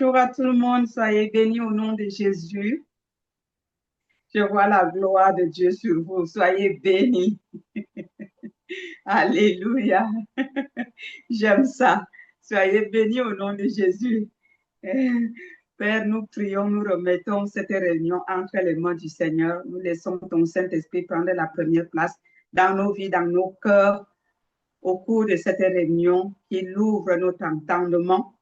Bonjour à tout le monde, soyez bénis au nom de Jésus. Je vois la gloire de Dieu sur vous, soyez bénis. Alléluia. J'aime ça. Soyez bénis au nom de Jésus. Père, nous prions, nous remettons cette réunion entre les mains du Seigneur. Nous laissons ton Saint-Esprit prendre la première place dans nos vies, dans nos cœurs, au cours de cette réunion, qu'il ouvre notre entendement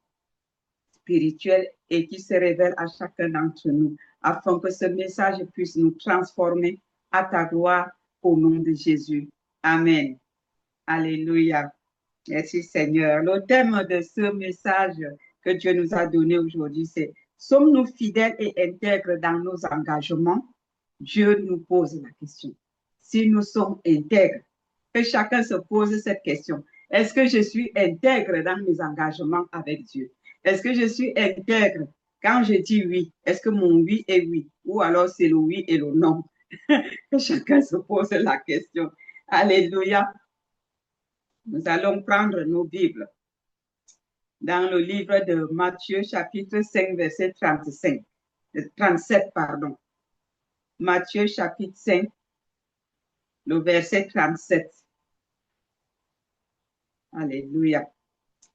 spirituel et qui se révèle à chacun d'entre nous, afin que ce message puisse nous transformer à ta gloire au nom de Jésus. Amen. Alléluia. Merci Seigneur. Le thème de ce message que Dieu nous a donné aujourd'hui, c'est sommes-nous fidèles et intègres dans nos engagements? Dieu nous pose la question. Si nous sommes intègres, que chacun se pose cette question. Est-ce que je suis intègre dans mes engagements avec Dieu? Est-ce que je suis intègre quand je dis oui? Est-ce que mon oui est oui? Ou alors c'est le oui et le non? Que chacun se pose la question. Alléluia. Nous allons prendre nos Bibles dans le livre de Matthieu, chapitre 5, verset 37, pardon. Matthieu, chapitre 5, le verset 37. Alléluia.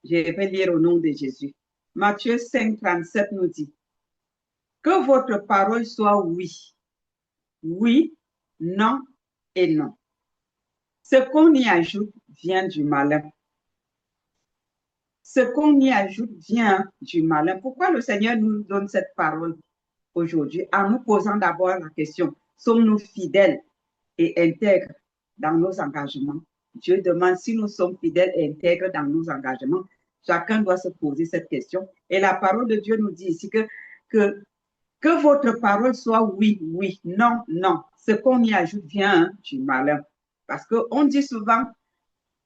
Je vais lire au nom de Jésus. Matthieu 5, 37 nous dit, que votre parole soit oui, oui, non et non. Ce qu'on y ajoute vient du malin. Ce qu'on y ajoute vient du malin. Pourquoi le Seigneur nous donne cette parole aujourd'hui en nous posant d'abord la question, sommes-nous fidèles et intègres dans nos engagements? Dieu demande si nous sommes fidèles et intègres dans nos engagements. Chacun doit se poser cette question. Et la parole de Dieu nous dit ici que votre parole soit oui, oui, non, non. Ce qu'on y ajoute vient du malin. Parce qu'on dit souvent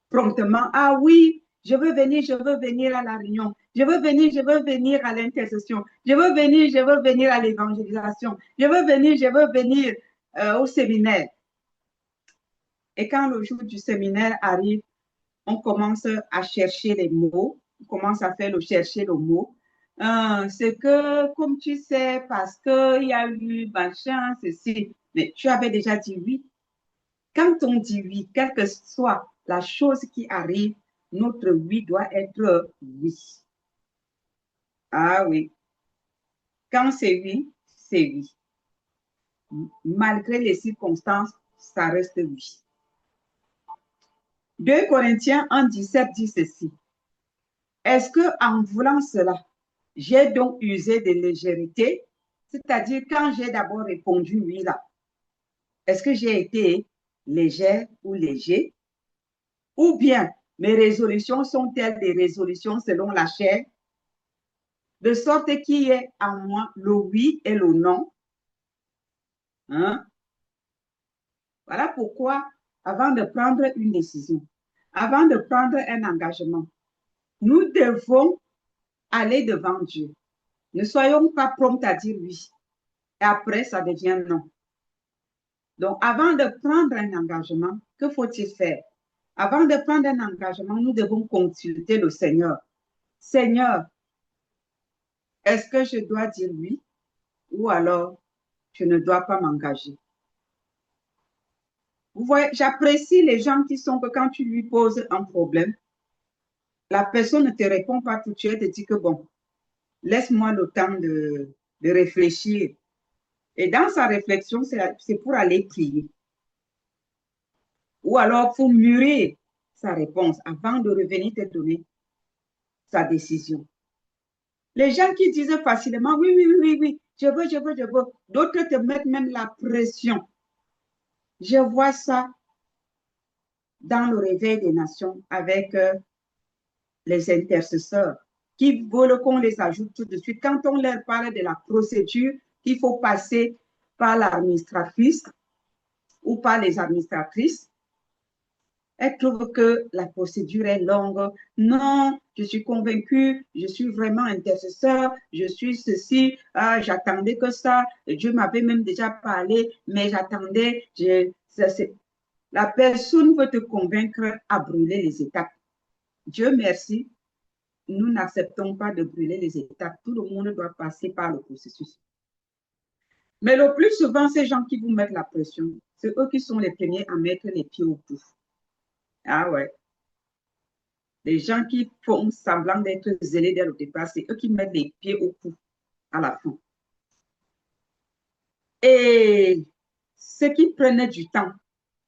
promptement, ah oui, je veux venir à la réunion. Je veux venir à l'intercession. Je veux venir à l'évangélisation. Je veux venir au séminaire. Et quand le jour du séminaire arrive, on commence à chercher les mots, on commence à faire chercher le mot. C'est que, comme tu sais, parce qu'il y a eu machin, ceci, mais tu avais déjà dit oui. Quand on dit oui, quelle que soit la chose qui arrive, notre oui doit être oui. Ah oui. Quand c'est oui, c'est oui. Malgré les circonstances, ça reste oui. 2 Corinthiens 1,17 dit ceci. Est-ce que en voulant cela, j'ai donc usé de légèreté? C'est-à-dire, quand j'ai d'abord répondu oui là, est-ce que j'ai été légère ou léger? Ou bien mes résolutions sont-elles des résolutions selon la chair, de sorte qu'il y ait en moi le oui et le non? Hein? Voilà pourquoi, avant de prendre une décision, avant de prendre un engagement, nous devons aller devant Dieu. Ne soyons pas prompts à dire oui. Et après, ça devient non. Donc, avant de prendre un engagement, que faut-il faire? Avant de prendre un engagement, nous devons consulter le Seigneur. Seigneur, est-ce que je dois dire oui ou alors je ne dois pas m'engager? Vous voyez, j'apprécie les gens qui sont que quand tu lui poses un problème, la personne ne te répond pas tout de suite et te dit que bon, laisse-moi le temps de réfléchir. Et dans sa réflexion, c'est pour aller prier. Ou alors pour mûrir sa réponse avant de revenir te donner sa décision. Les gens qui disent facilement, oui, oui, oui, oui, je veux. D'autres te mettent même la pression. Je vois ça dans le réveil des nations avec les intercesseurs qui veulent qu'on les ajoute tout de suite. Quand on leur parle de la procédure qu'il faut passer par l'administratrice ou par les administratrices, elles trouvent que la procédure est longue. Non, je suis convaincue, je suis vraiment intercesseur, je suis ceci, j'attendais que ça, Dieu m'avait même déjà parlé, mais j'attendais, la personne veut te convaincre à brûler les étapes. Dieu merci, nous n'acceptons pas de brûler les étapes. Tout le monde doit passer par le processus. Mais le plus souvent, ces gens qui vous mettent la pression, c'est eux qui sont les premiers à mettre les pieds au cou. Ah ouais. Les gens qui font semblant d'être zélés dès le départ, c'est eux qui mettent les pieds au cou à la fin. Et ceux qui prenaient du temps,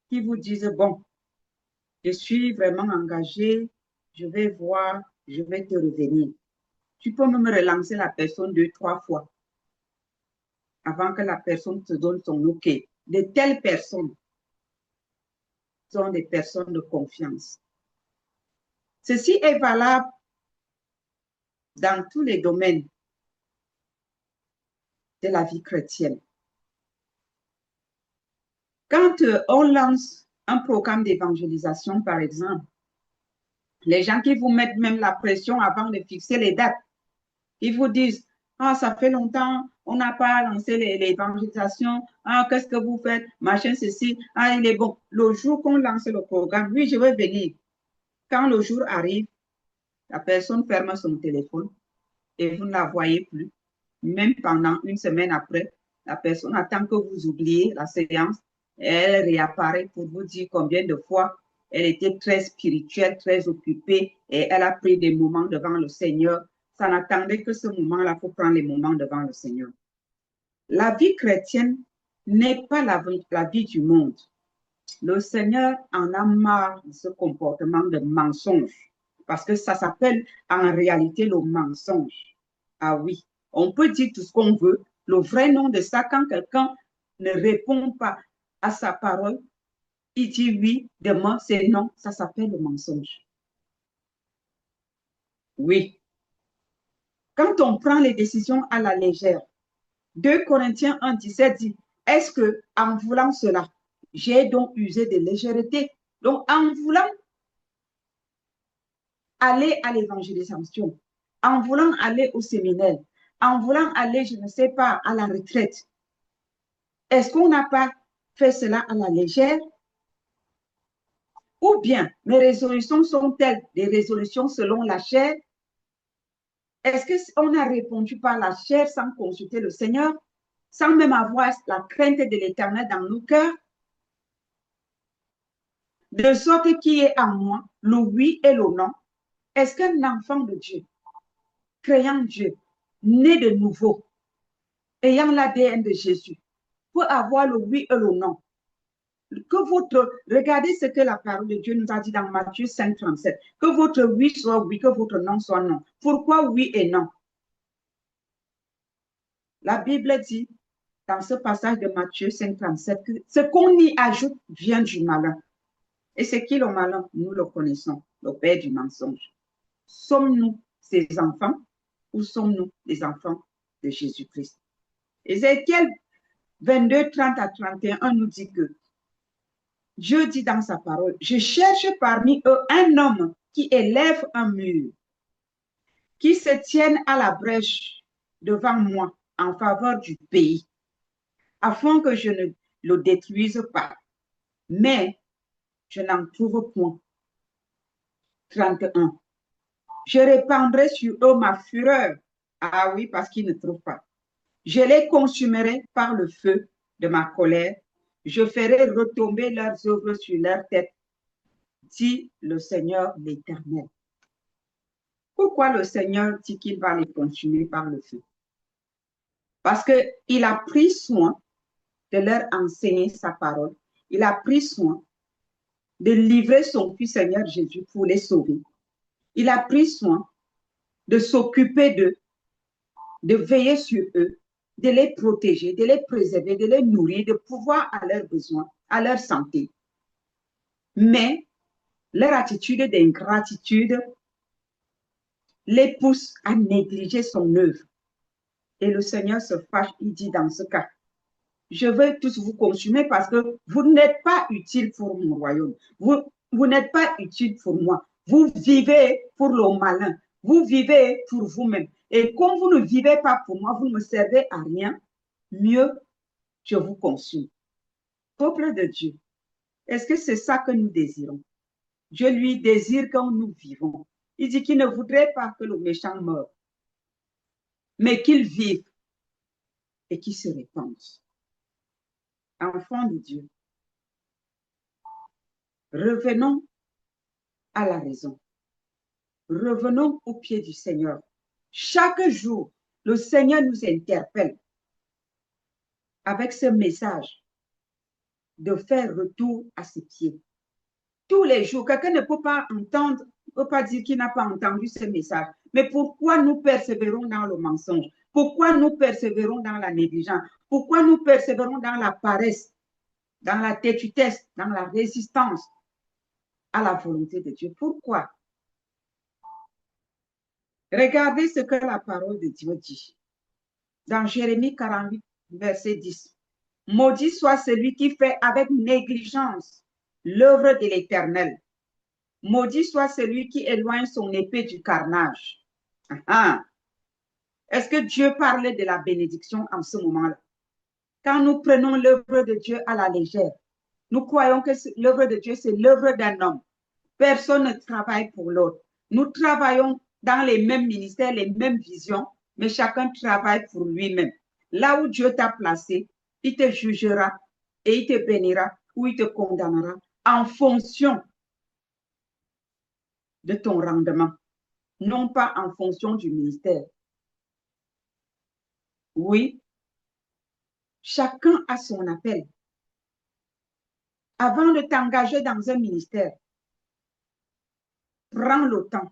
qui vous disent, bon, je suis vraiment engagé, je vais voir, je vais te revenir. Tu peux même relancer la personne 2-3 fois avant que la personne te donne son OK. De telles personnes sont des personnes de confiance. Ceci est valable dans tous les domaines de la vie chrétienne. Quand on lance un programme d'évangélisation, par exemple, les gens qui vous mettent même la pression avant de fixer les dates, ils vous disent, ah, ça fait longtemps, on n'a pas lancé l'évangélisation, ah, qu'est-ce que vous faites, machin, ceci, ah, il est bon. Le jour qu'on lance le programme, oui, je vais venir. Quand le jour arrive, la personne ferme son téléphone et vous ne la voyez plus. Même pendant une semaine après, la personne attend que vous oubliez la séance et elle réapparaît pour vous dire combien de fois elle était très spirituelle, très occupée et elle a pris des moments devant le Seigneur. Ça n'attendait que ce moment-là pour prendre les moments devant le Seigneur. La vie chrétienne n'est pas la vie du monde. Le Seigneur en a marre de ce comportement de mensonge parce que ça s'appelle en réalité le mensonge. Ah oui, on peut dire tout ce qu'on veut. Le vrai nom de ça, quand quelqu'un ne répond pas à sa parole, il dit oui, demain c'est non, ça s'appelle le mensonge. Oui. Quand on prend les décisions à la légère, 2 Corinthiens 1,17 dit, est-ce que en voulant cela, j'ai donc usé de légèreté? Donc, en voulant aller à l'évangélisation, en voulant aller au séminaire, en voulant aller, je ne sais pas, à la retraite, est-ce qu'on n'a pas fait cela à la légère? Ou bien mes résolutions sont-elles des résolutions selon la chair? Est-ce qu'on a répondu par la chair sans consulter le Seigneur, sans même avoir la crainte de l'Éternel dans nos cœurs? De sorte qu'il y ait en moi le oui et le non. Est-ce qu'un enfant de Dieu, créant Dieu, né de nouveau, ayant l'ADN de Jésus, peut avoir le oui et le non? Regardez ce que la parole de Dieu nous a dit dans Matthieu 5, 37. Que votre oui soit oui, que votre non soit non. Pourquoi oui et non? La Bible dit dans ce passage de Matthieu 5, 37 que ce qu'on y ajoute vient du malin. Et c'est qui le malin? Nous le connaissons, le père du mensonge. Sommes-nous ses enfants ou sommes-nous les enfants de Jésus-Christ? Ézéchiel 22, 30 à 31 nous dit que Dieu dit dans sa parole, je cherche parmi eux un homme qui élève un mur, qui se tienne à la brèche devant moi en faveur du pays, afin que je ne le détruise pas. Mais je n'en trouve point. 31. Je répandrai sur eux ma fureur. Ah oui, parce qu'ils ne trouvent pas. Je les consumerai par le feu de ma colère. Je ferai retomber leurs œuvres sur leur tête, dit le Seigneur l'Éternel. Pourquoi le Seigneur dit qu'il va les consumer par le feu? Parce qu'il a pris soin de leur enseigner sa parole. Il a pris soin de livrer son Fils Seigneur Jésus pour les sauver. Il a pris soin de s'occuper d'eux, de veiller sur eux, de les protéger, de les préserver, de les nourrir, de pouvoir à leurs besoins, à leur santé. Mais leur attitude d'ingratitude les pousse à négliger son œuvre. Et le Seigneur se fâche, il dit dans ce cas, je vais tous vous consumer parce que vous n'êtes pas utile pour mon royaume. Vous n'êtes pas utile pour moi. Vous vivez pour le malin. Vous vivez pour vous-même. Et comme vous ne vivez pas pour moi, vous ne me servez à rien, mieux, je vous consume. Peuple de Dieu, est-ce que c'est ça que nous désirons? Dieu lui désire quand nous vivons. Il dit qu'il ne voudrait pas que le méchant meure, mais qu'il vive et qu'il se répande. Enfants de Dieu, revenons à la raison. Revenons au pied du Seigneur. Chaque jour, le Seigneur nous interpelle avec ce message de faire retour à ses pieds. Tous les jours, quelqu'un ne peut pas entendre, ne peut pas dire qu'il n'a pas entendu ce message. Mais pourquoi nous persévérons dans le mensonge? Pourquoi nous persévérons dans la négligence? Pourquoi nous persévérons dans la paresse, dans la têtutesse, dans la résistance à la volonté de Dieu? Pourquoi? Regardez ce que la parole de Dieu dit. Dans Jérémie 48, verset 10. Maudit soit celui qui fait avec négligence l'œuvre de l'Éternel. Maudit soit celui qui éloigne son épée du carnage. Est-ce que Dieu parlait de la bénédiction en ce moment-là? Quand nous prenons l'œuvre de Dieu à la légère, nous croyons que l'œuvre de Dieu, c'est l'œuvre d'un homme. Personne ne travaille pour l'autre. Nous travaillons dans les mêmes ministères, les mêmes visions, mais chacun travaille pour lui-même. Là où Dieu t'a placé, il te jugera et il te bénira ou il te condamnera en fonction de ton rendement, non pas en fonction du ministère. Oui, chacun a son appel. Avant de t'engager dans un ministère, prends le temps.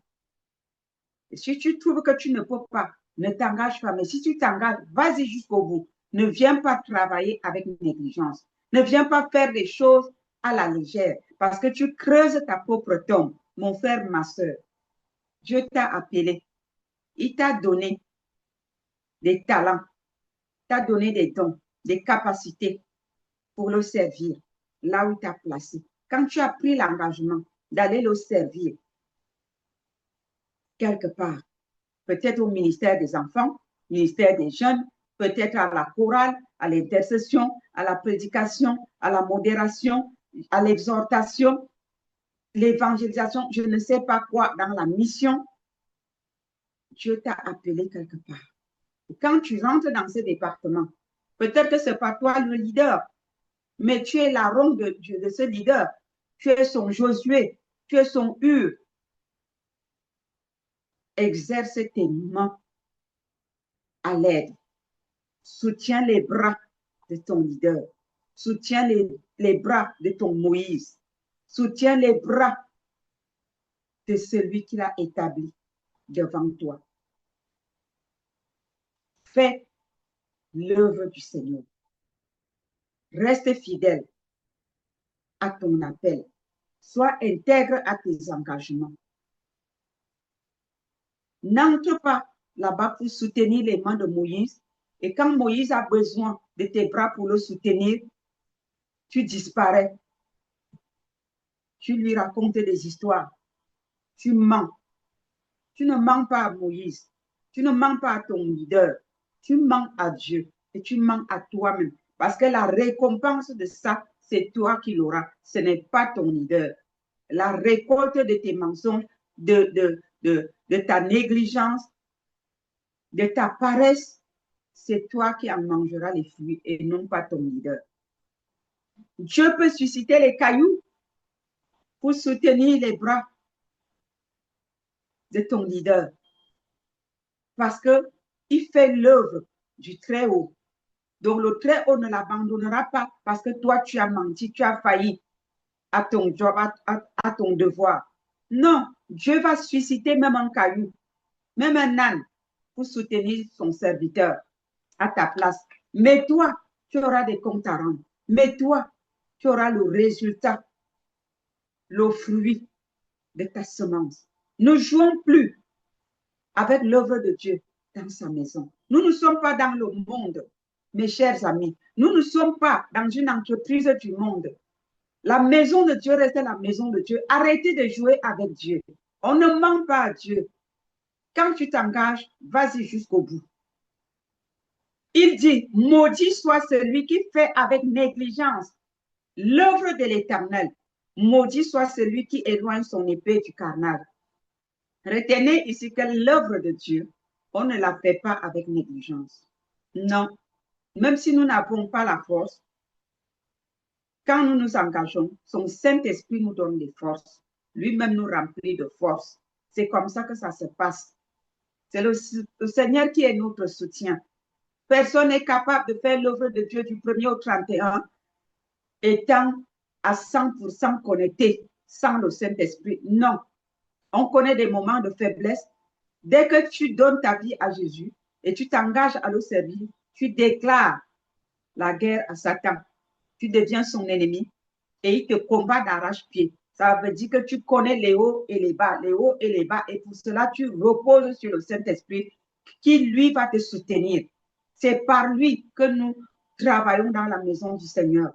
Et si tu trouves que tu ne peux pas, ne t'engage pas. Mais si tu t'engages, vas-y jusqu'au bout. Ne viens pas travailler avec négligence. Ne viens pas faire des choses à la légère parce que tu creuses ta propre tombe. Mon frère, ma soeur, Dieu t'a appelé. Il t'a donné des talents, t'a donné des dons, des capacités pour le servir là où il t'a placé. Quand tu as pris l'engagement d'aller le servir quelque part, peut-être au ministère des enfants, ministère des jeunes, peut-être à la chorale, à l'intercession, à la prédication, à la modération, à l'exhortation, l'évangélisation, je ne sais pas quoi, dans la mission, Dieu t'a appelé quelque part. Et quand tu rentres dans ce département, peut-être que ce n'est pas toi le leader, mais tu es l'arôme de ce leader. Tu es son Josué, tu es son Hur. Exerce tes mains à l'aide. Soutiens les bras de ton leader. Soutiens les bras de ton Moïse. Soutiens les bras de celui qui l'a établi devant toi. Fais l'œuvre du Seigneur. Reste fidèle à ton appel. Sois intègre à tes engagements. N'entre pas là-bas pour soutenir les mains de Moïse. Et quand Moïse a besoin de tes bras pour le soutenir, tu disparais. Tu lui racontes des histoires. Tu mens. Tu ne mens pas à Moïse. Tu ne mens pas à ton leader. Tu mens à Dieu et tu mens à toi-même. Parce que la récompense de ça, c'est toi qui l'auras. Ce n'est pas ton leader. La récolte de tes mensonges, de ta négligence, de ta paresse, c'est toi qui en mangeras les fruits et non pas ton leader. Dieu peut susciter les cailloux pour soutenir les bras de ton leader. Parce qu'il fait l'œuvre du Très-Haut. Donc le Très-Haut ne l'abandonnera pas parce que toi, tu as menti, tu as failli à ton job, à ton devoir. Non, Dieu va susciter même un caillou, même un âne pour soutenir son serviteur à ta place. Mais toi, tu auras des comptes à rendre. Mais toi, tu auras le résultat, le fruit de ta semence. Ne jouons plus avec l'œuvre de Dieu dans sa maison. Nous ne sommes pas dans le monde, mes chers amis. Nous ne sommes pas dans une entreprise du monde. La maison de Dieu reste la maison de Dieu. Arrêtez de jouer avec Dieu. On ne ment pas à Dieu. Quand tu t'engages, vas-y jusqu'au bout. Il dit, maudit soit celui qui fait avec négligence l'œuvre de l'Éternel. Maudit soit celui qui éloigne son épée du carnage. Retenez ici que l'œuvre de Dieu, on ne la fait pas avec négligence. Non. Même si nous n'avons pas la force, quand nous nous engageons, son Saint-Esprit nous donne des forces. Lui-même nous remplit de force. C'est comme ça que ça se passe. C'est le Seigneur qui est notre soutien. Personne n'est capable de faire l'œuvre de Dieu du 1er au 31 étant à 100% connecté sans le Saint-Esprit. Non. On connaît des moments de faiblesse. Dès que tu donnes ta vie à Jésus et tu t'engages à le servir, tu déclares la guerre à Satan. Tu deviens son ennemi et il te combat d'arrache-pied. Ça veut dire que tu connais les hauts et les bas, les hauts et les bas, et pour cela, tu reposes sur le Saint-Esprit qui, lui, va te soutenir. C'est par lui que nous travaillons dans la maison du Seigneur.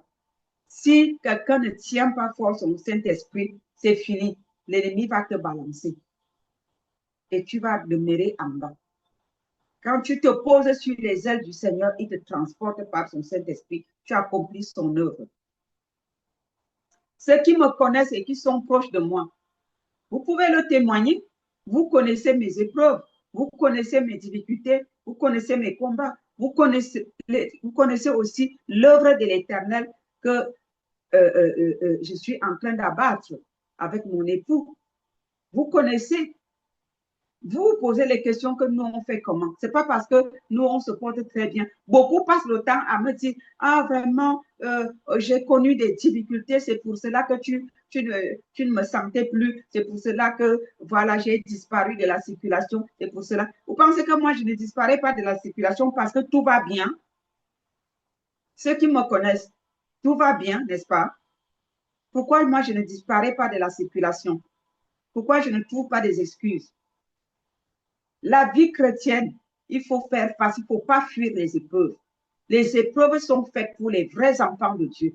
Si quelqu'un ne tient pas fort son Saint-Esprit, c'est fini. L'ennemi va te balancer et tu vas demeurer en bas. Quand tu te poses sur les ailes du Seigneur, il te transporte par son Saint-Esprit. Tu accomplis son œuvre. Ceux qui me connaissent et qui sont proches de moi, vous pouvez le témoigner. Vous connaissez mes épreuves, vous connaissez mes difficultés, vous connaissez mes combats, vous connaissez aussi l'œuvre de l'Éternel que je suis en train d'abattre avec mon époux. Vous connaissez. Vous vous posez les questions que nous, on fait comment? Ce n'est pas parce que nous, on se porte très bien. Beaucoup passent le temps à me dire, ah, vraiment, j'ai connu des difficultés, c'est pour cela que tu ne me sentais plus, c'est pour cela que, voilà, j'ai disparu de la circulation, c'est pour cela. Vous pensez que moi, je ne disparais pas de la circulation parce que tout va bien? Ceux qui me connaissent, tout va bien, n'est-ce pas? Pourquoi moi, je ne disparais pas de la circulation? Pourquoi je ne trouve pas des excuses? La vie chrétienne, il faut faire face, il ne faut pas fuir les épreuves. Les épreuves sont faites pour les vrais enfants de Dieu.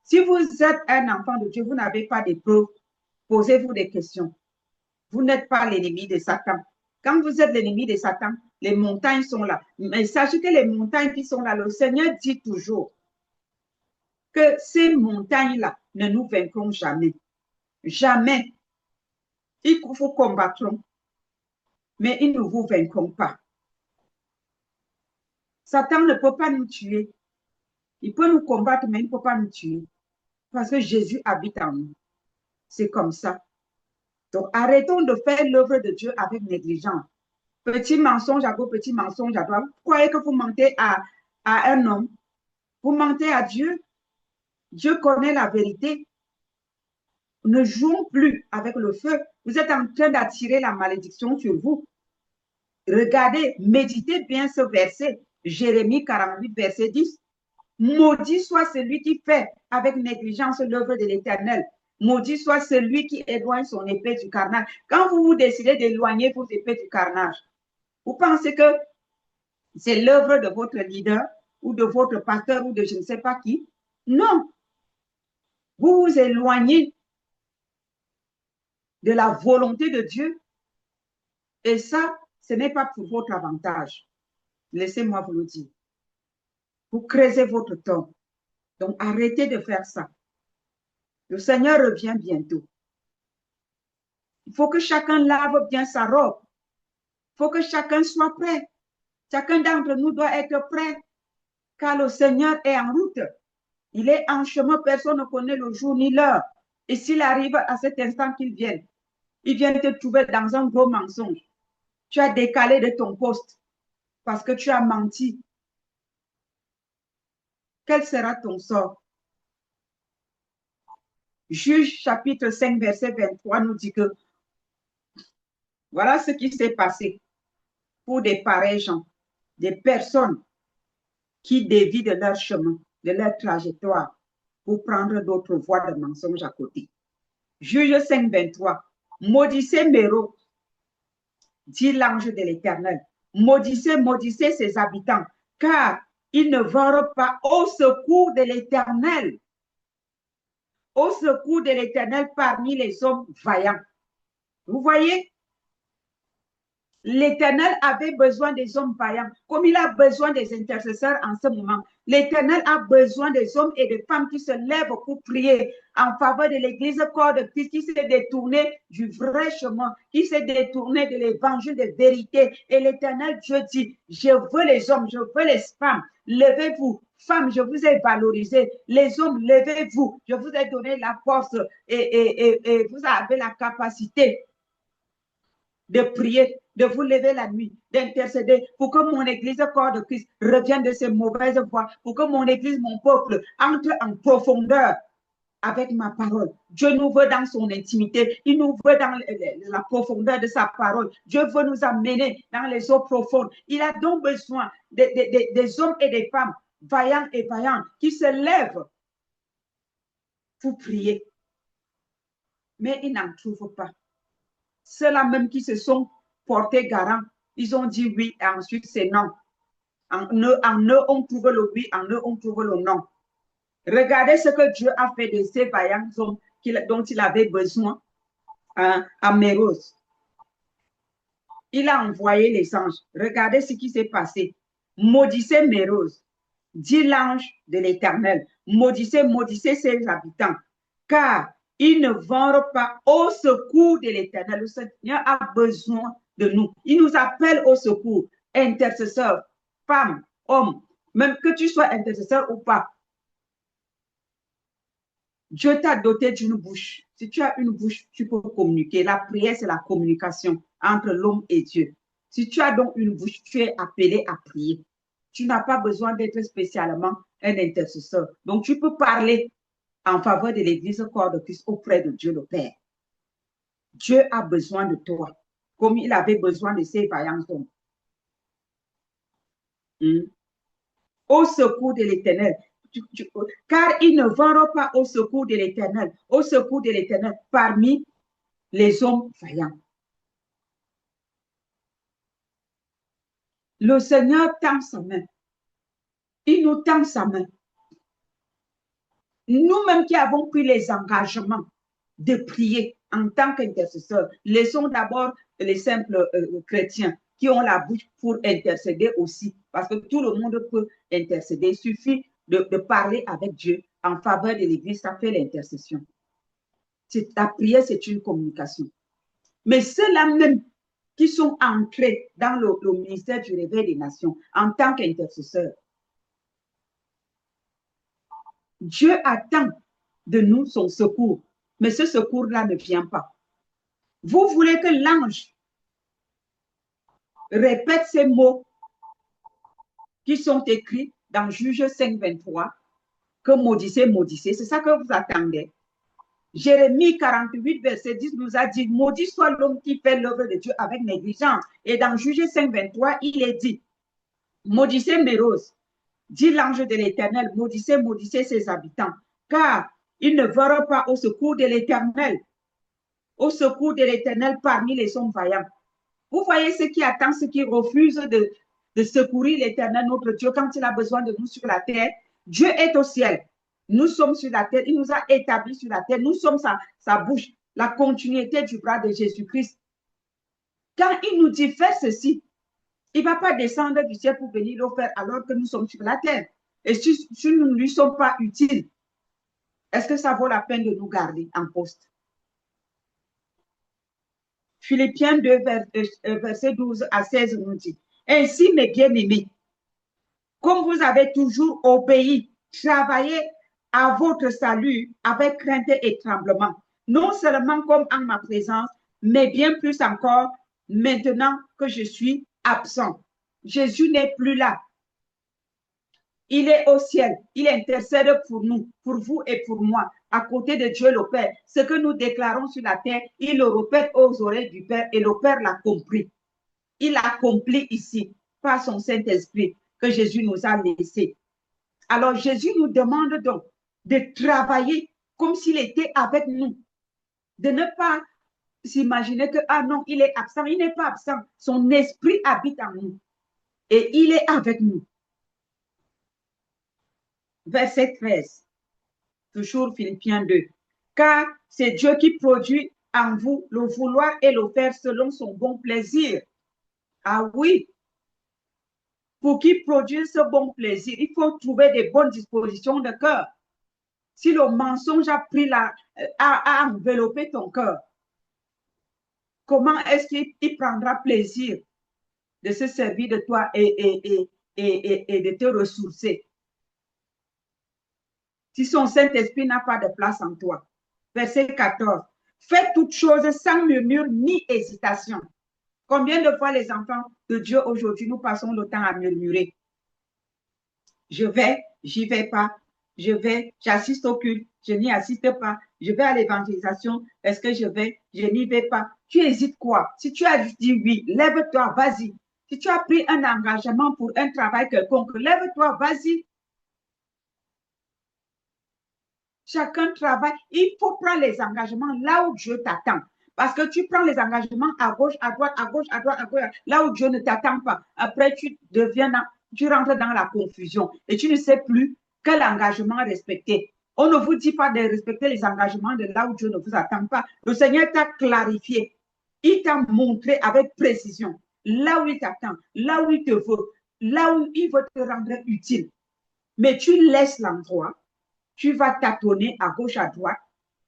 Si vous êtes un enfant de Dieu, vous n'avez pas d'épreuves, posez-vous des questions. Vous n'êtes pas l'ennemi de Satan. Quand vous êtes l'ennemi de Satan, les montagnes sont là. Mais sachez que les montagnes qui sont là, le Seigneur dit toujours que ces montagnes-là ne nous vaincront jamais. Jamais. Il vous combattront, mais ils ne vous vaincront pas. Satan ne peut pas nous tuer. Il peut nous combattre, mais il ne peut pas nous tuer. Parce que Jésus habite en nous. C'est comme ça. Donc, arrêtons de faire l'œuvre de Dieu avec négligence. Petit mensonge à gauche, petit mensonge à droite. Vous croyez que vous mentez à un homme? Vous mentez à Dieu? Dieu connaît la vérité. Ne jouons plus avec le feu. Vous êtes en train d'attirer la malédiction sur vous. Regardez, méditez bien ce verset. Jérémie 48, verset 10. Maudit soit celui qui fait avec négligence l'œuvre de l'Éternel. Maudit soit celui qui éloigne son épée du carnage. Quand vous vous décidez d'éloigner vos épées du carnage, vous pensez que c'est l'œuvre de votre leader ou de votre pasteur ou de je ne sais pas qui? Non. Vous vous éloignez de la volonté de Dieu et ça, ce n'est pas pour votre avantage. Laissez-moi vous le dire. Vous creusez votre tombe. Donc, arrêtez de faire ça. Le Seigneur revient bientôt. Il faut que chacun lave bien sa robe. Il faut que chacun soit prêt. Chacun d'entre nous doit être prêt, car le Seigneur est en route. Il est en chemin, personne ne connaît le jour ni l'heure. Et s'il arrive à cet instant qu'il vienne, il vient te trouver dans un gros mensonge. Tu as décalé de ton poste parce que tu as menti. Quel sera ton sort? Juge chapitre 5, verset 23 nous dit que voilà ce qui s'est passé pour des pareils gens, des personnes qui dévient de leur chemin, de leur trajectoire pour prendre d'autres voies de mensonges à côté. Juge 5, 23. Maudissez Méro, dit l'ange de l'Éternel. Maudissez, maudissez ses habitants, car ils ne vont pas au secours de l'Éternel. Au secours de l'Éternel parmi les hommes vaillants. Vous voyez? L'Éternel avait besoin des hommes vaillants, comme il a besoin des intercesseurs en ce moment. L'Éternel a besoin des hommes et des femmes qui se lèvent pour prier en faveur de l'Église corps de Christ, qui s'est détourné du vrai chemin, qui s'est détourné de l'évangile de vérité. Et l'Éternel Dieu dit, je veux les hommes, je veux les femmes, levez-vous. Femmes, je vous ai valorisé. Les hommes, levez-vous. Je vous ai donné la force et vous avez la capacité de prier, de vous lever la nuit, d'intercéder pour que mon église, corps de Christ, revienne de ses mauvaises voies, pour que mon église, mon peuple, entre en profondeur avec ma parole. Dieu nous veut dans son intimité. Il nous veut dans la profondeur de sa parole. Dieu veut nous amener dans les eaux profondes. Il a donc besoin des hommes et des femmes vaillants et vaillantes qui se lèvent pour prier. Mais il n'en trouve pas. Ceux-là même qui se sont portés garants, ils ont dit oui et ensuite c'est non. En eux, on trouve le oui, en eux, on trouve le non. Regardez ce que Dieu a fait de ces vaillants hommes dont il avait besoin à Méros. Il a envoyé les anges. Regardez ce qui s'est passé. Maudissez Méros, dit l'ange de l'Éternel. Maudissez, maudissez ses habitants, car ils ne vont pas au secours de l'Éternel. Le Seigneur a besoin de nous. Il nous appelle au secours. Intercesseurs, femmes, hommes, même que tu sois intercesseur ou pas. Dieu t'a doté d'une bouche. Si tu as une bouche, tu peux communiquer. La prière, c'est la communication entre l'homme et Dieu. Si tu as donc une bouche, tu es appelé à prier. Tu n'as pas besoin d'être spécialement un intercesseur. Donc, tu peux parler en faveur de l'Église corps de Christ auprès de Dieu le Père. Dieu a besoin de toi, comme il avait besoin de ses vaillants hommes. Au secours de l'Éternel. Car ils ne vont pas au secours de l'Éternel, au secours de l'Éternel parmi les hommes vaillants. Le Seigneur tend sa main. Il nous tend sa main. Nous-mêmes qui avons pris les engagements de prier en tant qu'intercesseurs, laissons d'abord les simples chrétiens qui ont la bouche pour intercéder aussi, parce que tout le monde peut intercéder. Il suffit de parler avec Dieu en faveur de l'Église, ça fait l'intercession. La prière, c'est une communication. Mais ceux-là même qui sont entrés dans le ministère du réveil des nations en tant qu'intercesseurs, Dieu attend de nous son secours, mais ce secours-là ne vient pas. Vous voulez que l'ange répète ces mots qui sont écrits dans Juge 5, 23, que maudissez, maudissez, c'est ça que vous attendez. Jérémie 48, verset 10 nous a dit, maudit soit l'homme qui fait l'œuvre de Dieu avec négligence. Et dans Juge 5, 23, il est dit, maudissez Méros, dit l'ange de l'Éternel, maudissez, maudissez ses habitants, car ils ne verront pas au secours de l'Éternel, au secours de l'Éternel parmi les hommes vaillants. Vous voyez ceux qui attendent, ceux qui refusent de secourir l'Éternel, notre Dieu, quand il a besoin de nous sur la terre. Dieu est au ciel. Nous sommes sur la terre. Il nous a établis sur la terre. Nous sommes sa bouche, la continuité du bras de Jésus-Christ. Quand il nous dit faire ceci, il ne va pas descendre du ciel pour venir le faire alors que nous sommes sur la terre. Et si nous ne lui sommes pas utiles, est-ce que ça vaut la peine de nous garder en poste? Philippiens 2, verset 12 à 16 nous dit, ainsi, mes bien-aimés, comme vous avez toujours obéi, travaillez à votre salut avec crainte et tremblement, non seulement comme en ma présence, mais bien plus encore maintenant que je suis absent. Jésus n'est plus là. Il est au ciel. Il intercède pour nous, pour vous et pour moi, à côté de Dieu le Père. Ce que nous déclarons sur la terre, il le répète aux oreilles du Père et le Père l'a compris. Il accomplit ici, par son Saint-Esprit, que Jésus nous a laissé. Alors Jésus nous demande donc de travailler comme s'il était avec nous, de ne pas s'imaginer que, ah non, il est absent. Il n'est pas absent. Son esprit habite en nous et il est avec nous. Verset 13, toujours Philippiens 2. Car c'est Dieu qui produit en vous le vouloir et le faire selon son bon plaisir. Ah oui, pour qu'il produise ce bon plaisir, il faut trouver des bonnes dispositions de cœur. Si le mensonge a pris a enveloppé ton cœur, comment est-ce qu'il prendra plaisir de se servir de toi et de te ressourcer si son Saint-Esprit n'a pas de place en toi? Verset 14. Faites toutes choses sans murmure ni hésitation. Combien de fois les enfants de Dieu aujourd'hui, nous passons le temps à murmurer? Je vais, j'y vais pas. Je vais, j'assiste au culte, je n'y assiste pas. Je vais à l'évangélisation, est-ce que je vais? Je n'y vais pas. Tu hésites quoi? Si tu as dit oui, lève-toi, vas-y. Si tu as pris un engagement pour un travail quelconque, lève-toi, vas-y. Chacun travaille. Il faut prendre les engagements là où Dieu t'attend. Parce que tu prends les engagements à gauche, à droite, à gauche, à droite, à gauche, là où Dieu ne t'attend pas. Après, tu rentres dans la confusion et tu ne sais plus quel engagement respecter. On ne vous dit pas de respecter les engagements de là où Dieu ne vous attend pas. Le Seigneur t'a clarifié. Il t'a montré avec précision là où il t'attend, là où il te veut, là où il veut te rendre utile. Mais tu laisses l'endroit, tu vas tâtonner à gauche, à droite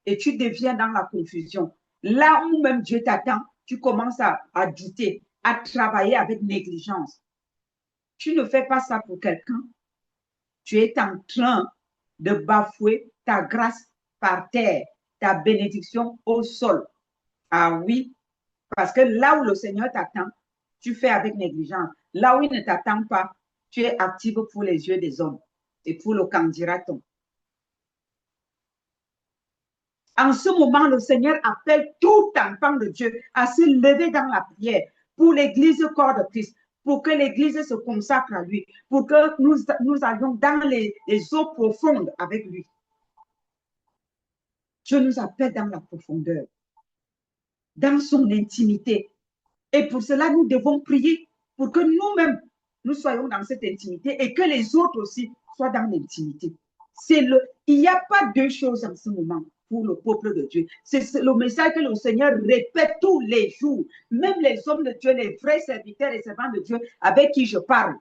et tu deviens dans la confusion. Là où même Dieu t'attend, tu commences à douter, à travailler avec négligence. Tu ne fais pas ça pour quelqu'un. Tu es en train de bafouer ta grâce par terre, ta bénédiction au sol. Ah oui, parce que là où le Seigneur t'attend, tu fais avec négligence. Là où il ne t'attend pas, tu es active pour les yeux des hommes et pour le candidaton. En ce moment, le Seigneur appelle tout enfant de Dieu à se lever dans la prière pour l'Église corps de Christ, pour que l'Église se consacre à lui, pour que nous allions dans les eaux profondes avec lui. Dieu nous appelle dans la profondeur, dans son intimité. Et pour cela, nous devons prier pour que nous-mêmes, nous soyons dans cette intimité et que les autres aussi soient dans l'intimité. Il n'y a pas deux choses en ce moment pour le peuple de Dieu. C'est le message que le Seigneur répète tous les jours. Même les hommes de Dieu, les vrais serviteurs et servants de Dieu avec qui je parle,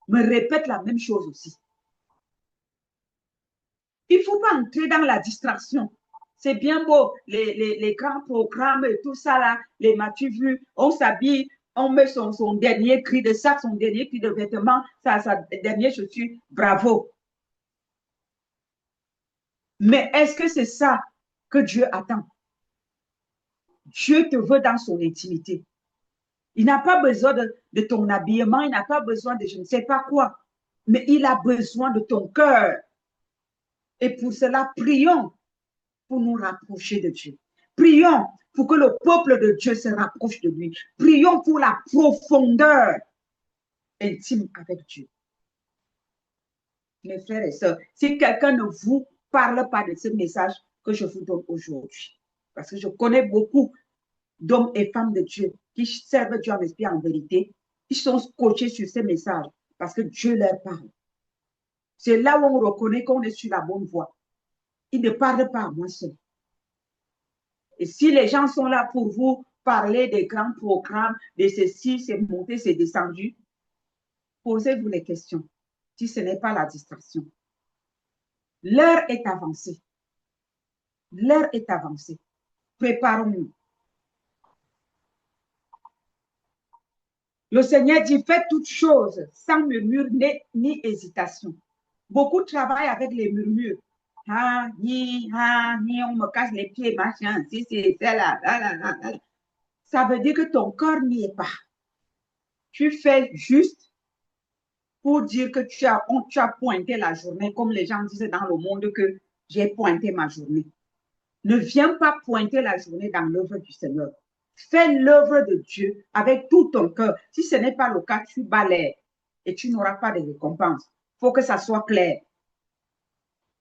me répètent la même chose aussi. Il ne faut pas entrer dans la distraction. C'est bien beau, les grands programmes et tout ça là, les m'as-tu vu, on s'habille, on met son dernier cri de sac, son dernier cri de vêtements, sa dernière chaussure, bravo. Mais est-ce que c'est ça que Dieu attend? Dieu te veut dans son intimité. Il n'a pas besoin de ton habillement, il n'a pas besoin de je ne sais pas quoi, mais il a besoin de ton cœur. Et pour cela, prions pour nous rapprocher de Dieu. Prions pour que le peuple de Dieu se rapproche de lui. Prions pour la profondeur intime avec Dieu. Mes frères et sœurs, si quelqu'un ne vous parle pas de ce message que je vous donne aujourd'hui, parce que je connais beaucoup d'hommes et femmes de Dieu qui servent Dieu en esprit en vérité, ils sont scotchés sur ces messages parce que Dieu leur parle. C'est là où on reconnaît qu'on est sur la bonne voie. Ils ne parlent pas à moi seul. Et si les gens sont là pour vous parler des grands programmes, de ceci, c'est monté, c'est descendu, posez-vous les questions si ce n'est pas la distraction. L'heure est avancée. L'heure est avancée. Préparons-nous. Le Seigneur dit, faites toutes choses sans murmure ni hésitation. Beaucoup travaillent avec les murmures. Ah, ni, on me casse les pieds, machin, si, c'est ça, là. Ça veut dire que ton corps n'y est pas. Tu fais juste pour dire que tu as pointé la journée, comme les gens disent dans le monde que j'ai pointé ma journée. Ne viens pas pointer la journée dans l'œuvre du Seigneur. Fais l'œuvre de Dieu avec tout ton cœur. Si ce n'est pas le cas, tu balayes et tu n'auras pas de récompense. Il faut que ça soit clair.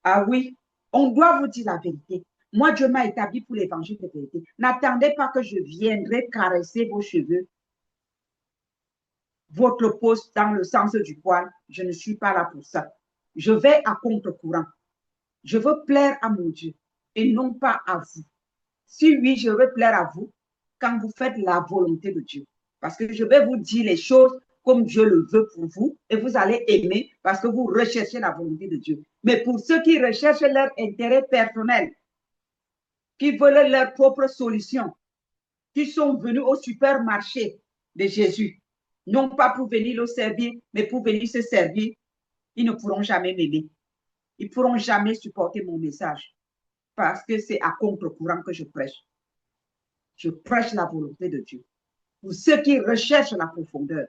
Ah oui, on doit vous dire la vérité. Moi, Dieu m'a établi pour l'évangile de vérité. N'attendez pas que je viendrai caresser vos cheveux, votre poste dans le sens du poil. Je ne suis pas là pour ça. Je vais à contre-courant. Je veux plaire à mon Dieu et non pas à vous. Si oui, je veux plaire à vous quand vous faites la volonté de Dieu. Parce que je vais vous dire les choses comme Dieu le veut pour vous et vous allez aimer parce que vous recherchez la volonté de Dieu. Mais pour ceux qui recherchent leur intérêt personnel, qui veulent leur propre solution, qui sont venus au supermarché de Jésus, non pas pour venir le servir, mais pour venir se servir, ils ne pourront jamais m'aimer. Ils ne pourront jamais supporter mon message parce que c'est à contre-courant que je prêche. Je prêche la volonté de Dieu. Pour ceux qui recherchent la profondeur,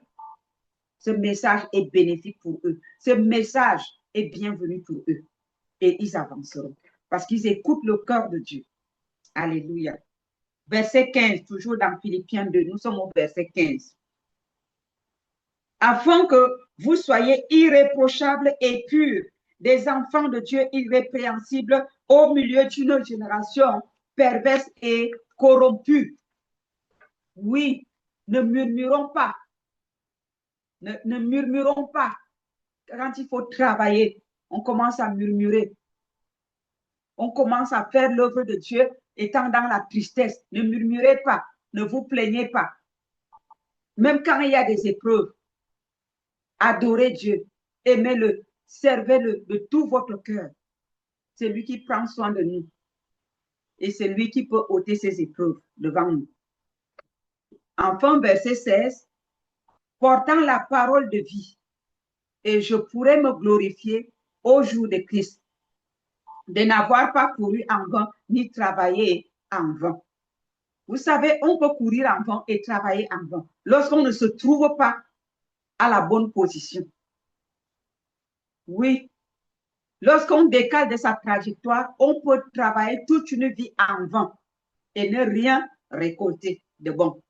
ce message est bénéfique pour eux. Ce message est bienvenu pour eux. Et ils avanceront parce qu'ils écoutent le cœur de Dieu. Alléluia. Verset 15, toujours dans Philippiens 2, nous sommes au verset 15. Afin que vous soyez irréprochables et purs, des enfants de Dieu irrépréhensibles au milieu d'une génération perverse et corrompue. Oui, ne murmurons pas. Ne murmurons pas. Quand il faut travailler, on commence à murmurer. On commence à faire l'œuvre de Dieu étant dans la tristesse. Ne murmurez pas, ne vous plaignez pas. Même quand il y a des épreuves, adorez Dieu, aimez-le, servez-le de tout votre cœur. C'est lui qui prend soin de nous. Et c'est lui qui peut ôter ces épreuves devant nous. Enfin, verset 16, portant la parole de vie, et je pourrais me glorifier au jour de Christ, de n'avoir pas couru en vain, ni travaillé en vain. Vous savez, on peut courir en vain et travailler en vain lorsqu'on ne se trouve pas à la bonne position. Oui, lorsqu'on décale de sa trajectoire, on peut travailler toute une vie en vain et ne rien récolter de bon.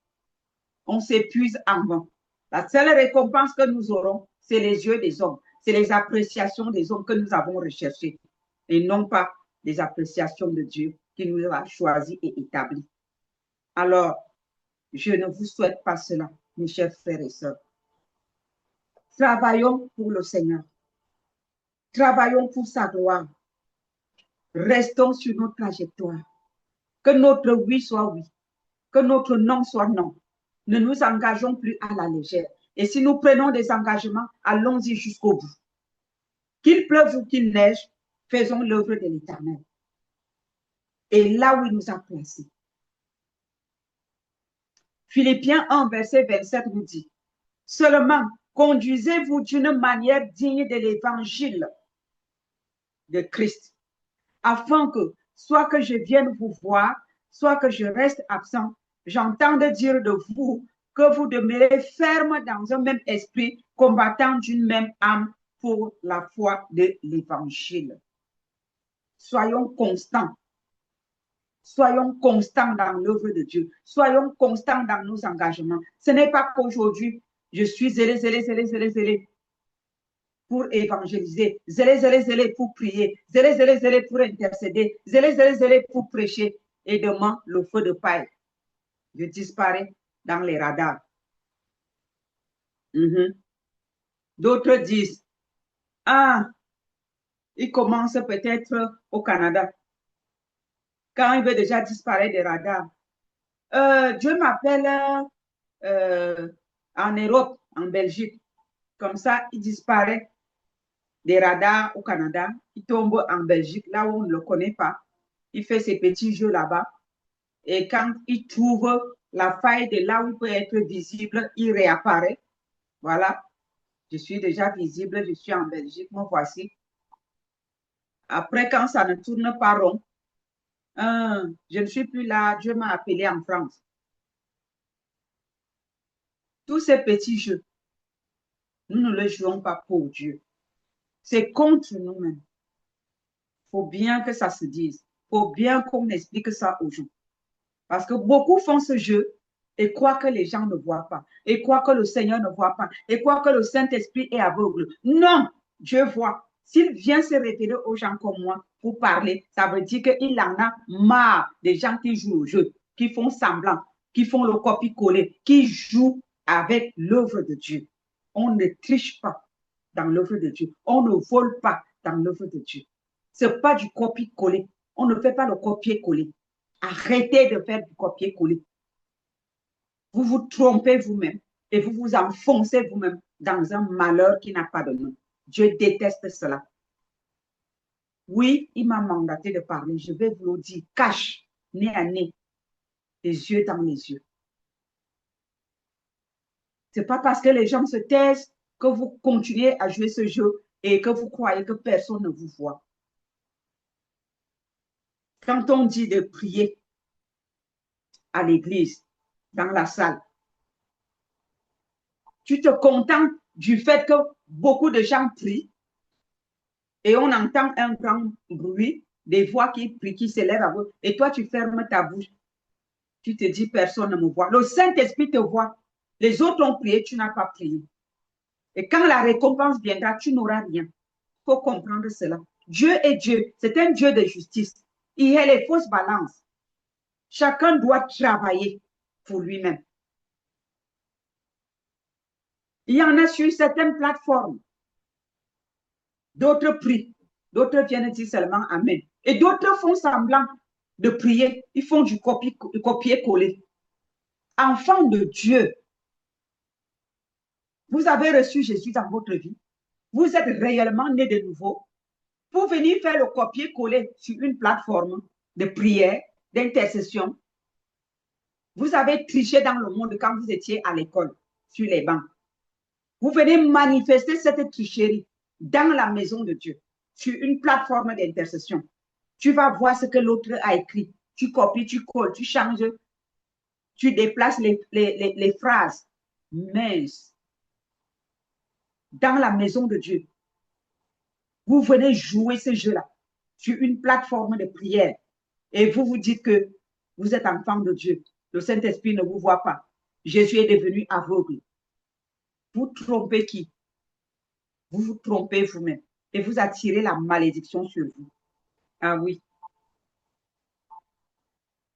On s'épuise en vain. La seule récompense que nous aurons, c'est les yeux des hommes, c'est les appréciations des hommes que nous avons recherchées et non pas les appréciations de Dieu qui nous a choisis et établis. Alors, je ne vous souhaite pas cela, mes chers frères et sœurs. Travaillons pour le Seigneur. Travaillons pour sa gloire. Restons sur notre trajectoire. Que notre oui soit oui. Que notre non soit non. Ne nous engageons plus à la légère. Et si nous prenons des engagements, allons-y jusqu'au bout. Qu'il pleuve ou qu'il neige, faisons l'œuvre de l'Éternel. Et là où il nous a placés. Philippiens 1, verset 27 nous dit, seulement conduisez-vous d'une manière digne de l'évangile de Christ, afin que, soit que je vienne vous voir, soit que je reste absent, j'entende dire de vous que vous demeurez ferme dans un même esprit, combattant d'une même âme pour la foi de l'évangile. Soyons constants. Soyons constants dans l'œuvre de Dieu. Soyons constants dans nos engagements. Ce n'est pas qu'aujourd'hui, je suis zélé pour évangéliser, zélé pour prier, zélé pour intercéder, zélé pour prêcher. Et demain, le feu de paille, je disparais dans les radars. D'autres disent, ah, il commence peut-être au Canada. Quand il veut déjà disparaître des radars. Dieu m'appelle en Europe, en Belgique. Comme ça, il disparaît des radars au Canada. Il tombe en Belgique, là où on ne le connaît pas. Il fait ses petits jeux là-bas. Et quand il trouve la faille de là où il peut être visible, il réapparaît. Voilà. Je suis déjà visible, je suis en Belgique, me voici. Après, quand ça ne tourne pas rond, je ne suis plus là, Dieu m'a appelé en France. Tous ces petits jeux, nous ne les jouons pas pour Dieu. C'est contre nous-mêmes. Il faut bien que ça se dise. Il faut bien qu'on explique ça aux gens. Parce que beaucoup font ce jeu et croient que les gens ne voient pas, et croient que le Seigneur ne voit pas, et croient que le Saint-Esprit est aveugle. Non, Dieu voit. S'il vient se révéler aux gens comme moi pour parler, ça veut dire qu'il en a marre des gens qui jouent au jeu, qui font semblant, qui font le copier-coller, qui jouent avec l'œuvre de Dieu. On ne triche pas dans l'œuvre de Dieu. On ne vole pas dans l'œuvre de Dieu. Ce n'est pas du copier-coller. On ne fait pas le copier-coller. Arrêtez de faire du copier-coller. Vous vous trompez vous-même. et vous vous enfoncez vous-même dans un malheur qui n'a pas de nom. Dieu déteste cela. Oui, il m'a mandaté de parler. Je vais vous le dire, cache, nez à nez, les yeux dans les yeux. Ce n'est pas parce que les gens se taisent que vous continuez à jouer ce jeu et que vous croyez que personne ne vous voit. Quand on dit de prier à l'église, dans la salle, tu te contentes du fait que beaucoup de gens prient et on entend un grand bruit, des voix qui prient, qui s'élèvent à vous, et toi tu fermes ta bouche. Tu te dis, personne ne me voit. Le Saint-Esprit te voit. Les autres ont prié, tu n'as pas prié. Et quand la récompense viendra, tu n'auras rien. Il faut comprendre cela. Dieu est Dieu. C'est un Dieu de justice. Il y a les fausses balances. Chacun doit travailler pour lui-même. Il y en a sur certaines plateformes. D'autres prient. D'autres viennent dire seulement Amen. Et d'autres font semblant de prier. Ils font du copier-coller. Enfant de Dieu, vous avez reçu Jésus dans votre vie. Vous êtes réellement né de nouveau. Pour venir faire le copier-coller sur une plateforme de prière, d'intercession, vous avez triché dans le monde quand vous étiez à l'école, sur les bancs. Vous venez manifester cette tricherie dans la maison de Dieu, sur une plateforme d'intercession. Tu vas voir ce que l'autre a écrit. Tu copies, tu colles, tu changes, tu déplaces les phrases. Mais dans la maison de Dieu, vous venez jouer ce jeu-là sur une plateforme de prière et vous vous dites que vous êtes enfant de Dieu. Le Saint-Esprit ne vous voit pas. Jésus est devenu aveugle. Vous trompez qui? Vous vous trompez vous-même et vous attirez la malédiction sur vous. Ah oui.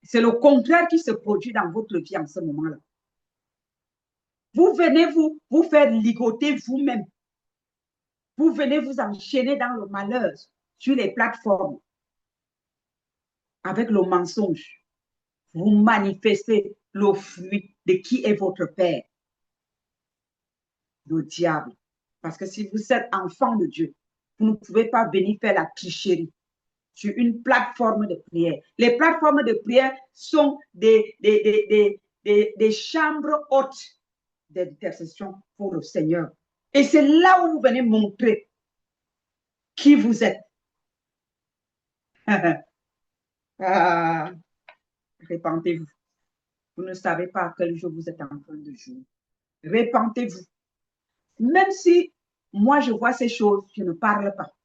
C'est le contraire qui se produit dans votre vie en ce moment-là. Vous venez vous faire ligoter vous-même. Vous venez vous enchaîner dans le malheur sur les plateformes avec le mensonge. Vous manifestez le fruit de qui est votre Père, le diable. Parce que si vous êtes enfant de Dieu, vous ne pouvez pas venir faire la tricherie sur une plateforme de prière. Les plateformes de prière sont des chambres hautes d'intercession pour le Seigneur. Et c'est là où vous venez montrer qui vous êtes. Ah, répentez-vous. Vous ne savez pas à quel jour vous êtes en train de jouer. Répentez-vous. Même si moi je vois ces choses, je ne parle pas.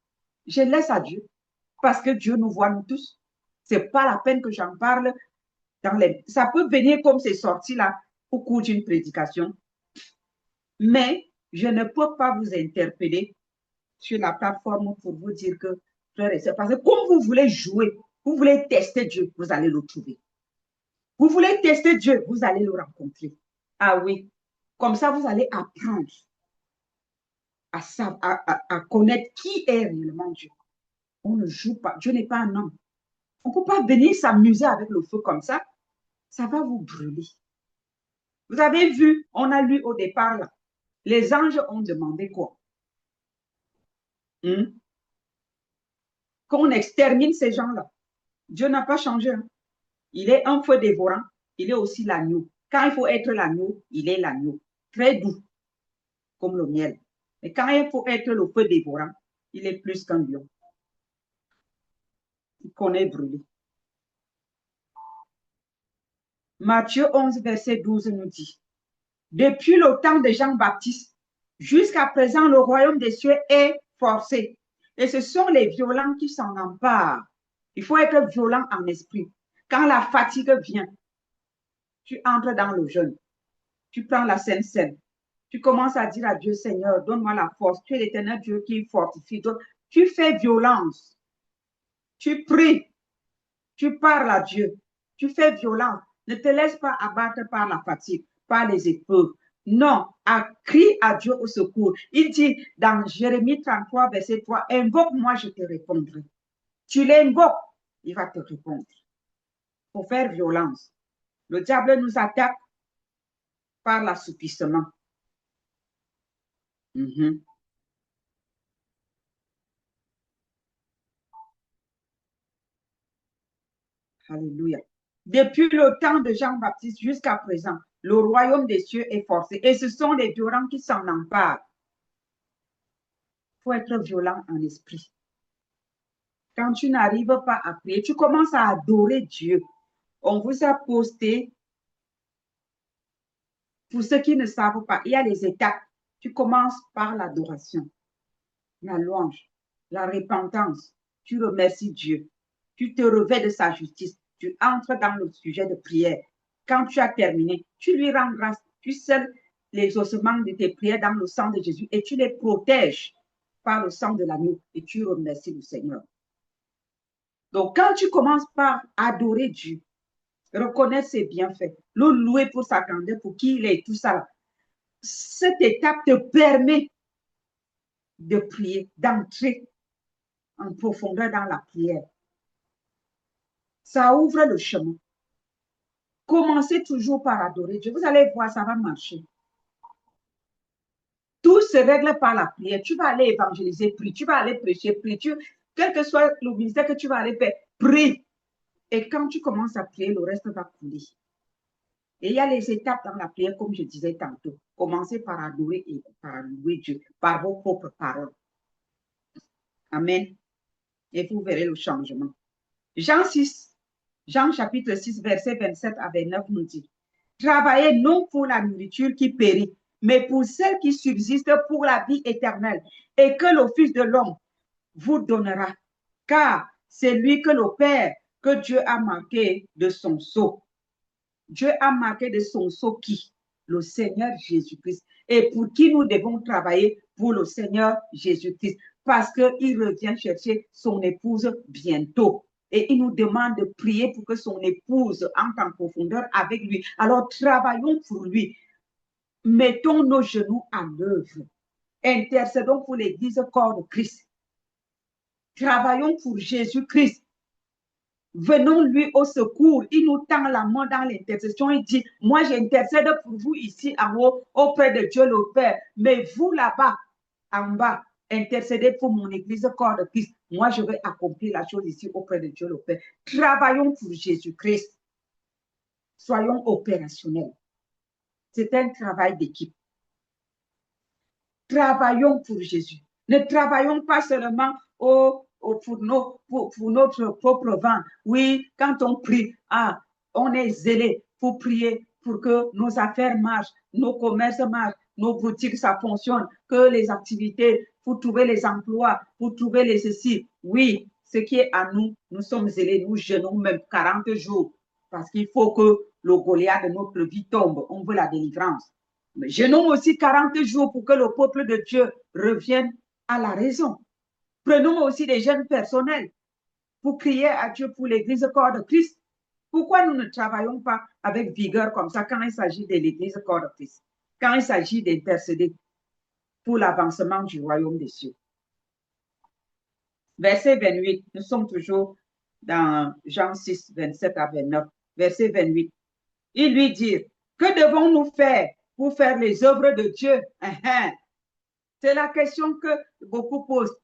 Je laisse à Dieu. Parce que Dieu nous voit nous tous. C'est pas la peine que j'en parle dans les... Ça peut venir comme c'est sorti là au cours d'une prédication. Mais je ne peux pas vous interpeller sur la plateforme pour vous dire que parce que comme vous voulez jouer, vous voulez tester Dieu, vous allez le trouver. Vous voulez tester Dieu, vous allez le rencontrer. Ah oui, comme ça, vous allez apprendre à connaître qui est réellement Dieu. On ne joue pas. Dieu n'est pas un homme. On ne peut pas venir s'amuser avec le feu comme ça. Ça va vous brûler. Vous avez vu, on a lu au départ, là, les anges ont demandé quoi? Qu'on extermine ces gens-là. Dieu n'a pas changé. Hein. Il est un feu dévorant. Il est aussi l'agneau. Quand il faut être l'agneau, il est l'agneau. Très doux, comme le miel. Et quand il faut être le feu dévorant, il est plus qu'un lion. Il connaît brûler. Matthieu 11, verset 12 nous dit, depuis le temps de Jean-Baptiste, jusqu'à présent, le royaume des cieux est forcé. Et ce sont les violents qui s'en emparent. Il faut être violent en esprit. Quand la fatigue vient, tu entres dans le jeûne. Tu prends la Sainte Seine. Tu commences à dire à Dieu, Seigneur, donne-moi la force. Tu es l'éternel Dieu qui fortifie. Donc, tu fais violence. Tu pries. Tu parles à Dieu. Tu fais violence. Ne te laisse pas abattre par la fatigue, par les épreuves. Non, crie à Dieu au secours. Il dit dans Jérémie 33, verset 3, invoque-moi, je te répondrai. Tu l'invoques, il va te répondre. Il faut faire violence. Le diable nous attaque par l'assoupissement. Mhm. Alléluia. Depuis le temps de Jean-Baptiste jusqu'à présent, le royaume des cieux est forcé. Et ce sont les violents qui s'en emparent. Il faut être violent en esprit. Quand tu n'arrives pas à prier, tu commences à adorer Dieu. On vous a posté, pour ceux qui ne savent pas, il y a les étapes. Tu commences par l'adoration, la louange, la repentance. Tu remercies Dieu. Tu te revêts de sa justice. Tu entres dans le sujet de prière. Quand tu as terminé, tu lui rends grâce. Tu scelles les ossements de tes prières dans le sang de Jésus et tu les protèges par le sang de l'agneau et tu remercies le Seigneur. Donc, quand tu commences par adorer Dieu, reconnaître ses bienfaits, le louer pour sa grandeur, pour qui il est, tout ça, cette étape te permet de prier, d'entrer en profondeur dans la prière. Ça ouvre le chemin. Commencez toujours par adorer Dieu. Vous allez voir, ça va marcher. Tout se règle par la prière. Tu vas aller évangéliser, prie. Tu vas aller prêcher, prie. Quel que soit le ministère que tu vas aller faire, prie. Et quand tu commences à prier, le reste va couler. Et il y a les étapes dans la prière, comme je disais tantôt. Commencez par adorer et par louer Dieu, par vos propres paroles. Amen. Et vous verrez le changement. Jean 6, Jean chapitre 6, verset 27 à 29 nous dit, travaillez non pour la nourriture qui périt, mais pour celle qui subsiste pour la vie éternelle, et que le Fils de l'homme vous donnera, car c'est lui que le Père, que Dieu a marqué de son sceau. Dieu a marqué de son sceau qui? Le Seigneur Jésus-Christ. Et pour qui nous devons travailler? Pour le Seigneur Jésus-Christ. Parce qu'il revient chercher son épouse bientôt. Et il nous demande de prier pour que son épouse entre en profondeur avec lui. Alors travaillons pour lui. Mettons nos genoux à l'œuvre. Intercédons pour l'Église corps de Christ. Travaillons pour Jésus-Christ. Venons lui au secours. Il nous tend la main dans l'intercession. Il dit, moi j'intercède pour vous ici en haut auprès de Dieu le Père. Mais vous là-bas, en bas, intercédez pour mon église corps de Christ. Moi je vais accomplir la chose ici auprès de Dieu le Père. Travaillons pour Jésus-Christ. Soyons opérationnels. C'est un travail d'équipe. Travaillons pour Jésus. Ne travaillons pas seulement pour notre propre vent. Oui, quand on prie, on est zélé pour prier pour que nos affaires marchent, nos commerces marchent, nos boutiques, ça fonctionne, que les activités, pour trouver les emplois, pour trouver les ceci. Oui, ce qui est à nous, nous sommes zélés, nous jeûnons même 40 jours parce qu'il faut que le Goliath de notre vie tombe. On veut la délivrance. Mais jeûnons aussi 40 jours pour que le peuple de Dieu revienne à la raison. Prenons aussi des jeunes personnels pour crier à Dieu pour l'Église corps de Christ. Pourquoi nous ne travaillons pas avec vigueur comme ça quand il s'agit de l'Église corps de Christ, quand il s'agit d'intercéder pour l'avancement du royaume des cieux? Verset 28, nous sommes toujours dans Jean 6, 27 à 29. Verset 28. Il lui dit, que devons-nous faire pour faire les œuvres de Dieu? C'est la question que beaucoup posent.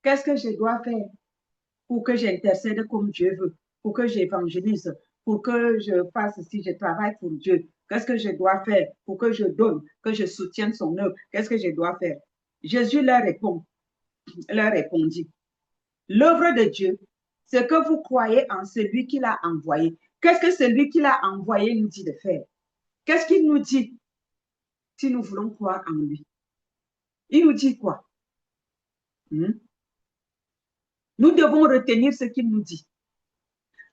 Qu'est-ce que je dois faire pour que j'intercède comme Dieu veut, pour que j'évangélise, pour que je fasse si je travaille pour Dieu? Qu'est-ce que je dois faire pour que je donne, que je soutienne son œuvre? Qu'est-ce que je dois faire? Jésus leur répondit, l'œuvre de Dieu, c'est que vous croyez en celui qui l'a envoyé. Qu'est-ce que celui qui l'a envoyé nous dit de faire? Qu'est-ce qu'il nous dit si nous voulons croire en lui? Il nous dit quoi? Nous devons retenir ce qu'il nous dit.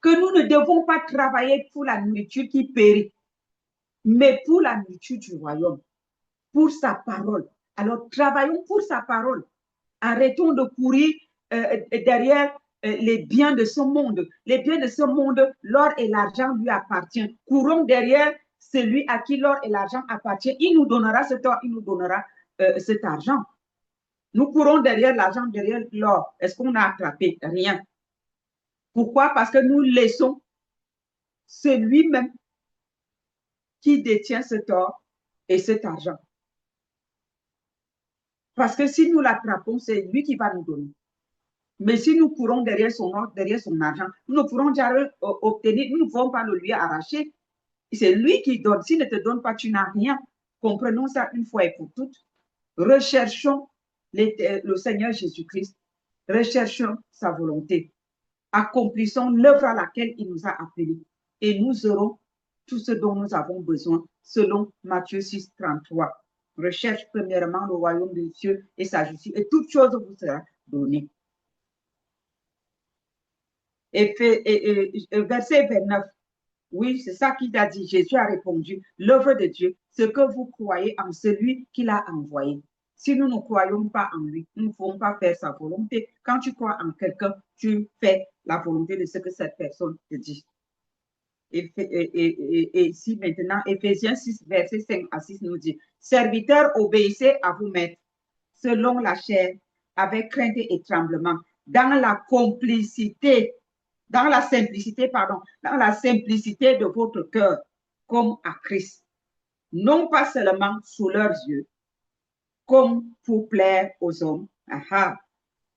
Que nous ne devons pas travailler pour la nourriture qui périt, mais pour la nourriture du royaume, pour sa parole. Alors, travaillons pour sa parole. Arrêtons de courir derrière les biens de ce monde. Les biens de ce monde, l'or et l'argent lui appartiennent. Courons derrière celui à qui l'or et l'argent appartiennent. Il nous donnera cet or, il nous donnera cet argent. Nous courons derrière l'argent, derrière l'or. Est-ce qu'on a attrapé? Rien. Pourquoi? Parce que nous laissons celui-même qui détient cet or et cet argent. Parce que si nous l'attrapons, c'est lui qui va nous donner. Mais si nous courons derrière son ordre, derrière son argent, nous ne pourrons jamais obtenir, nous ne pouvons pas le lui arracher. C'est lui qui donne. S'il ne te donne pas, tu n'as rien. Comprenons ça une fois et pour toutes. Recherchons le Seigneur Jésus-Christ. Recherchons sa volonté. Accomplissons l'œuvre à laquelle il nous a appelés. Et nous aurons tout ce dont nous avons besoin, selon Matthieu 6, 33. Recherche premièrement le royaume de Dieu et sa justice, et toute chose vous sera donnée. Et verset 29, oui, c'est ça qu'il a dit. Jésus a répondu, l'œuvre de Dieu, ce que vous croyez en celui qui l'a envoyé. Si nous ne croyons pas en lui, nous ne pouvons pas faire sa volonté. Quand tu crois en quelqu'un, tu fais la volonté de ce que cette personne te dit. Et ici maintenant, Éphésiens 6, verset 5 à 6 nous dit, serviteurs, obéissez à vos maîtres, selon la chair, avec crainte et tremblement, dans la complicité, dans la simplicité de votre cœur, comme à Christ. Non pas seulement sous leurs yeux, comme pour plaire aux hommes,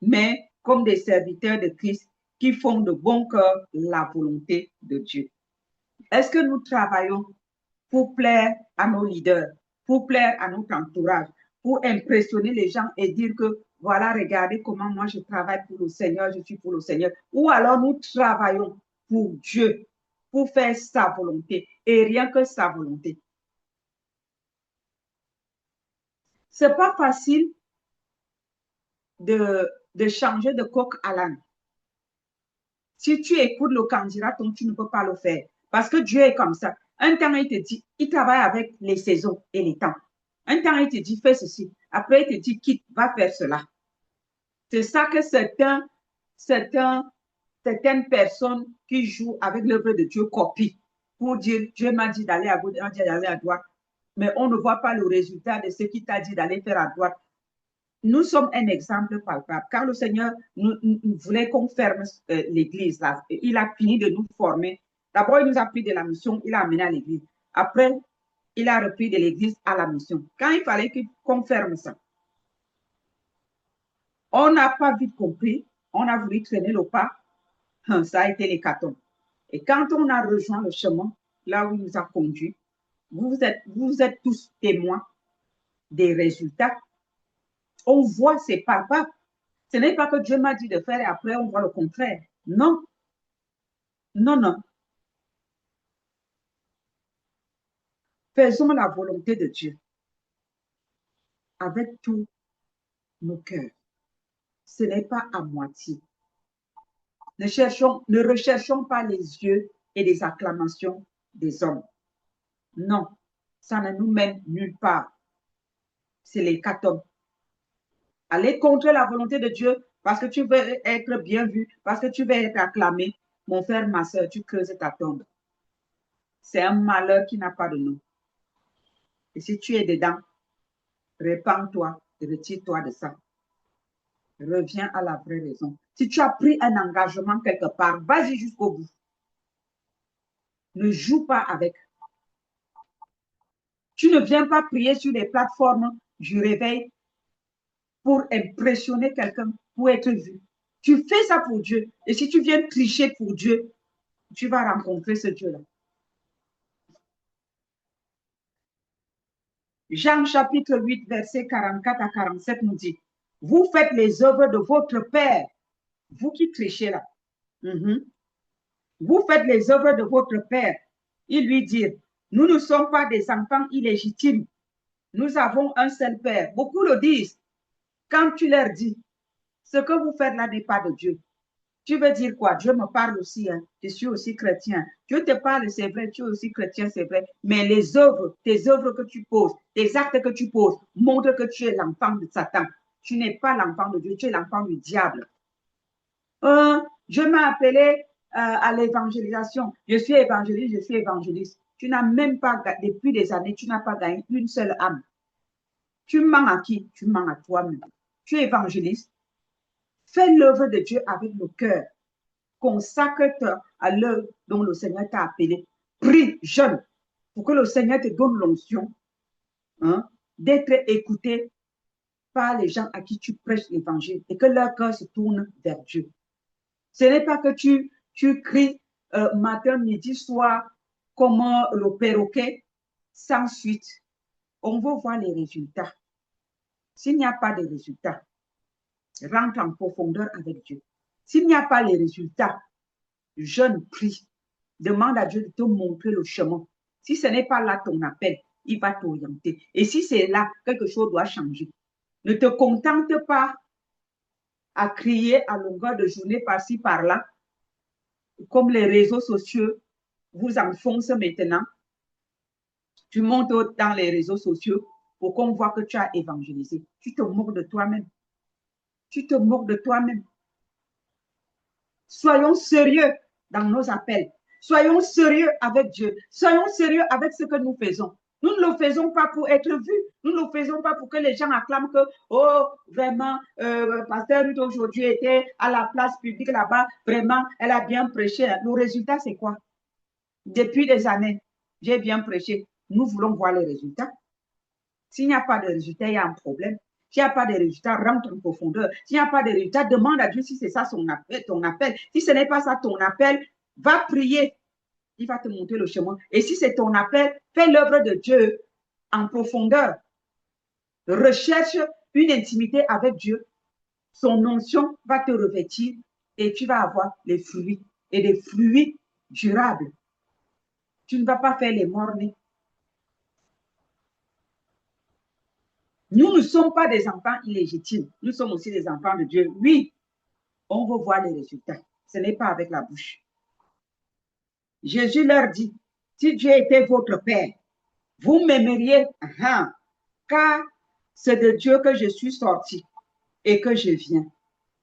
mais comme des serviteurs de Christ qui font de bon cœur la volonté de Dieu. Est-ce que nous travaillons pour plaire à nos leaders, pour plaire à notre entourage, pour impressionner les gens et dire que voilà, regardez comment moi je travaille pour le Seigneur, je suis pour le Seigneur. Ou alors nous travaillons pour Dieu, pour faire sa volonté et rien que sa volonté. C'est pas facile de changer de coq à l'âne. Si tu écoutes le candidat, tu ne peux pas le faire. Parce que Dieu est comme ça. Un temps, il te dit, il travaille avec les saisons et les temps. Un temps, il te dit, fais ceci. Après, il te dit, quitte, va faire cela. C'est ça que certaines personnes qui jouent avec l'œuvre de Dieu copient pour dire, Dieu m'a dit d'aller à gauche, m'a dit d'aller à droite. Mais on ne voit pas le résultat de ce qu'il t'a dit d'aller faire à droite. Nous sommes un exemple palpable. Quand le Seigneur nous voulait qu'on ferme l'église, là, il a fini de nous former. D'abord, il nous a pris de la mission, il a amené à l'église. Après, il a repris de l'église à la mission. Quand il fallait qu'on ferme ça, on n'a pas vite compris, on a voulu traîner le pas, ça a été l'hécatombe. Et quand on a rejoint le chemin, là où il nous a conduits, vous êtes tous témoins des résultats. On voit, c'est palpable. Ce n'est pas que Dieu m'a dit de faire et après on voit le contraire. Non. Non, non. Faisons la volonté de Dieu avec tous nos cœurs. Ce n'est pas à moitié. Ne recherchons pas les yeux et les acclamations des hommes. Non, ça ne nous mène nulle part. C'est l'hécatombe. Aller contre la volonté de Dieu parce que tu veux être bien vu, parce que tu veux être acclamé. Mon frère, ma soeur, tu creuses ta tombe. C'est un malheur qui n'a pas de nom. Et si tu es dedans, répands-toi et retire-toi de ça. Reviens à la vraie raison. Si tu as pris un engagement quelque part, vas-y jusqu'au bout. Ne joue pas avec. Tu ne viens pas prier sur les plateformes du réveil pour impressionner quelqu'un, pour être vu. Tu fais ça pour Dieu. Et si tu viens tricher pour Dieu, tu vas rencontrer ce Dieu-là. Jean chapitre 8, verset 44 à 47 nous dit, vous faites les œuvres de votre Père, vous qui trichez là. Vous faites les œuvres de votre Père. Ils lui dirent, nous ne sommes pas des enfants illégitimes. Nous avons un seul Père. Beaucoup le disent. Quand tu leur dis, ce que vous faites là n'est pas de Dieu. Tu veux dire quoi? Dieu me parle aussi. Hein. Je suis aussi chrétien. Dieu te parle, c'est vrai. Tu es aussi chrétien, c'est vrai. Mais les œuvres, tes œuvres que tu poses, tes actes que tu poses, montrent que tu es l'enfant de Satan. Tu n'es pas l'enfant de Dieu, tu es l'enfant du diable. Dieu m'a appelé à l'évangélisation. Je suis évangéliste. Tu n'as même pas, depuis des années, tu n'as pas gagné une seule âme. Tu mens à qui? Tu mens à toi-même. Tu es évangéliste. Fais l'œuvre de Dieu avec le cœur. Consacre-toi à l'œuvre dont le Seigneur t'a appelé. Prie, jeûne, pour que le Seigneur te donne l'onction d'être écouté par les gens à qui tu prêches l'évangile et que leur cœur se tourne vers Dieu. Ce n'est pas que tu cries matin, midi, soir, comme le perroquet, sans suite. On veut voir les résultats. S'il n'y a pas de résultats, rentre en profondeur avec Dieu. S'il n'y a pas les résultats, jeûne, prie, demande à Dieu de te montrer le chemin. Si ce n'est pas là ton appel, il va t'orienter. Et si c'est là, quelque chose doit changer. Ne te contente pas à crier à longueur de journée par-ci, par-là, comme les réseaux sociaux vous enfoncent maintenant. Tu montes dans les réseaux sociaux pour qu'on voit que tu as évangélisé. Tu te moques de toi-même. Tu te moques de toi-même. Soyons sérieux dans nos appels. Soyons sérieux avec Dieu. Soyons sérieux avec ce que nous faisons. Nous ne le faisons pas pour être vus. Nous ne le faisons pas pour que les gens acclament que, oh, vraiment, Pasteur Ruth aujourd'hui était à la place publique là-bas. Vraiment, elle a bien prêché. Le résultat, c'est quoi? Depuis des années, j'ai bien prêché. Nous voulons voir les résultats. S'il n'y a pas de résultat, il y a un problème. S'il n'y a pas de résultat, rentre en profondeur. S'il n'y a pas de résultat, demande à Dieu si c'est ça son appel, ton appel. Si ce n'est pas ça ton appel, va prier. Il va te montrer le chemin. Et si c'est ton appel, fais l'œuvre de Dieu en profondeur. Recherche une intimité avec Dieu. Son onction va te revêtir et tu vas avoir les fruits et des fruits durables. Tu ne vas pas faire les morts-nés. Nous ne sommes pas des enfants illégitimes. Nous sommes aussi des enfants de Dieu. Oui, on veut voir les résultats. Ce n'est pas avec la bouche. Jésus leur dit, si Dieu était votre Père, vous m'aimeriez, car c'est de Dieu que je suis sorti et que je viens.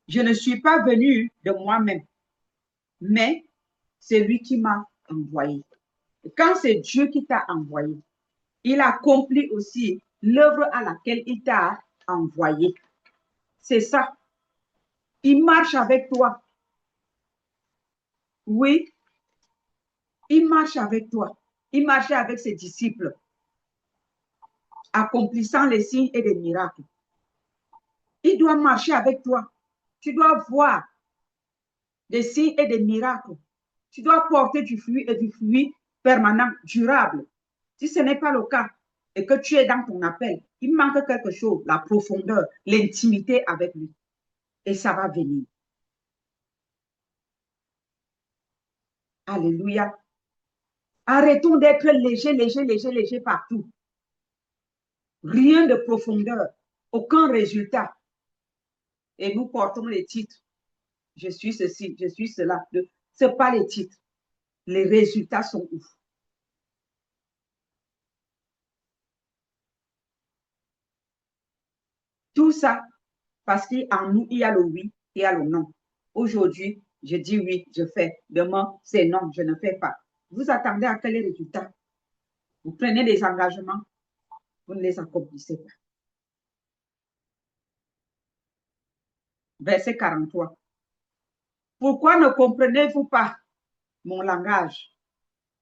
Je ne suis pas venu de moi-même, mais c'est lui qui m'a envoyé. Et quand c'est Dieu qui t'a envoyé, il accomplit aussi l'œuvre à laquelle il t'a envoyé. C'est ça. Il marche avec toi. Oui, il marche avec toi. Il marchait avec ses disciples, accomplissant les signes et les miracles. Il doit marcher avec toi. Tu dois voir des signes et des miracles. Tu dois porter du fruit et du fruit permanent, durable. Si ce n'est pas le cas et que tu es dans ton appel, il manque quelque chose, la profondeur, l'intimité avec lui. Et ça va venir. Alléluia. Arrêtons d'être léger partout. Rien de profondeur, aucun résultat. Et nous portons les titres. Je suis ceci, je suis cela. Ce n'est pas les titres. Les résultats sont où? Tout ça, parce qu'en nous, il y a le oui et il y a le non. Aujourd'hui, je dis oui, je fais. Demain, c'est non, je ne fais pas. Vous attendez à quel résultat? Vous prenez des engagements, vous ne les accomplissez pas. Verset 43. Pourquoi ne comprenez-vous pas mon langage?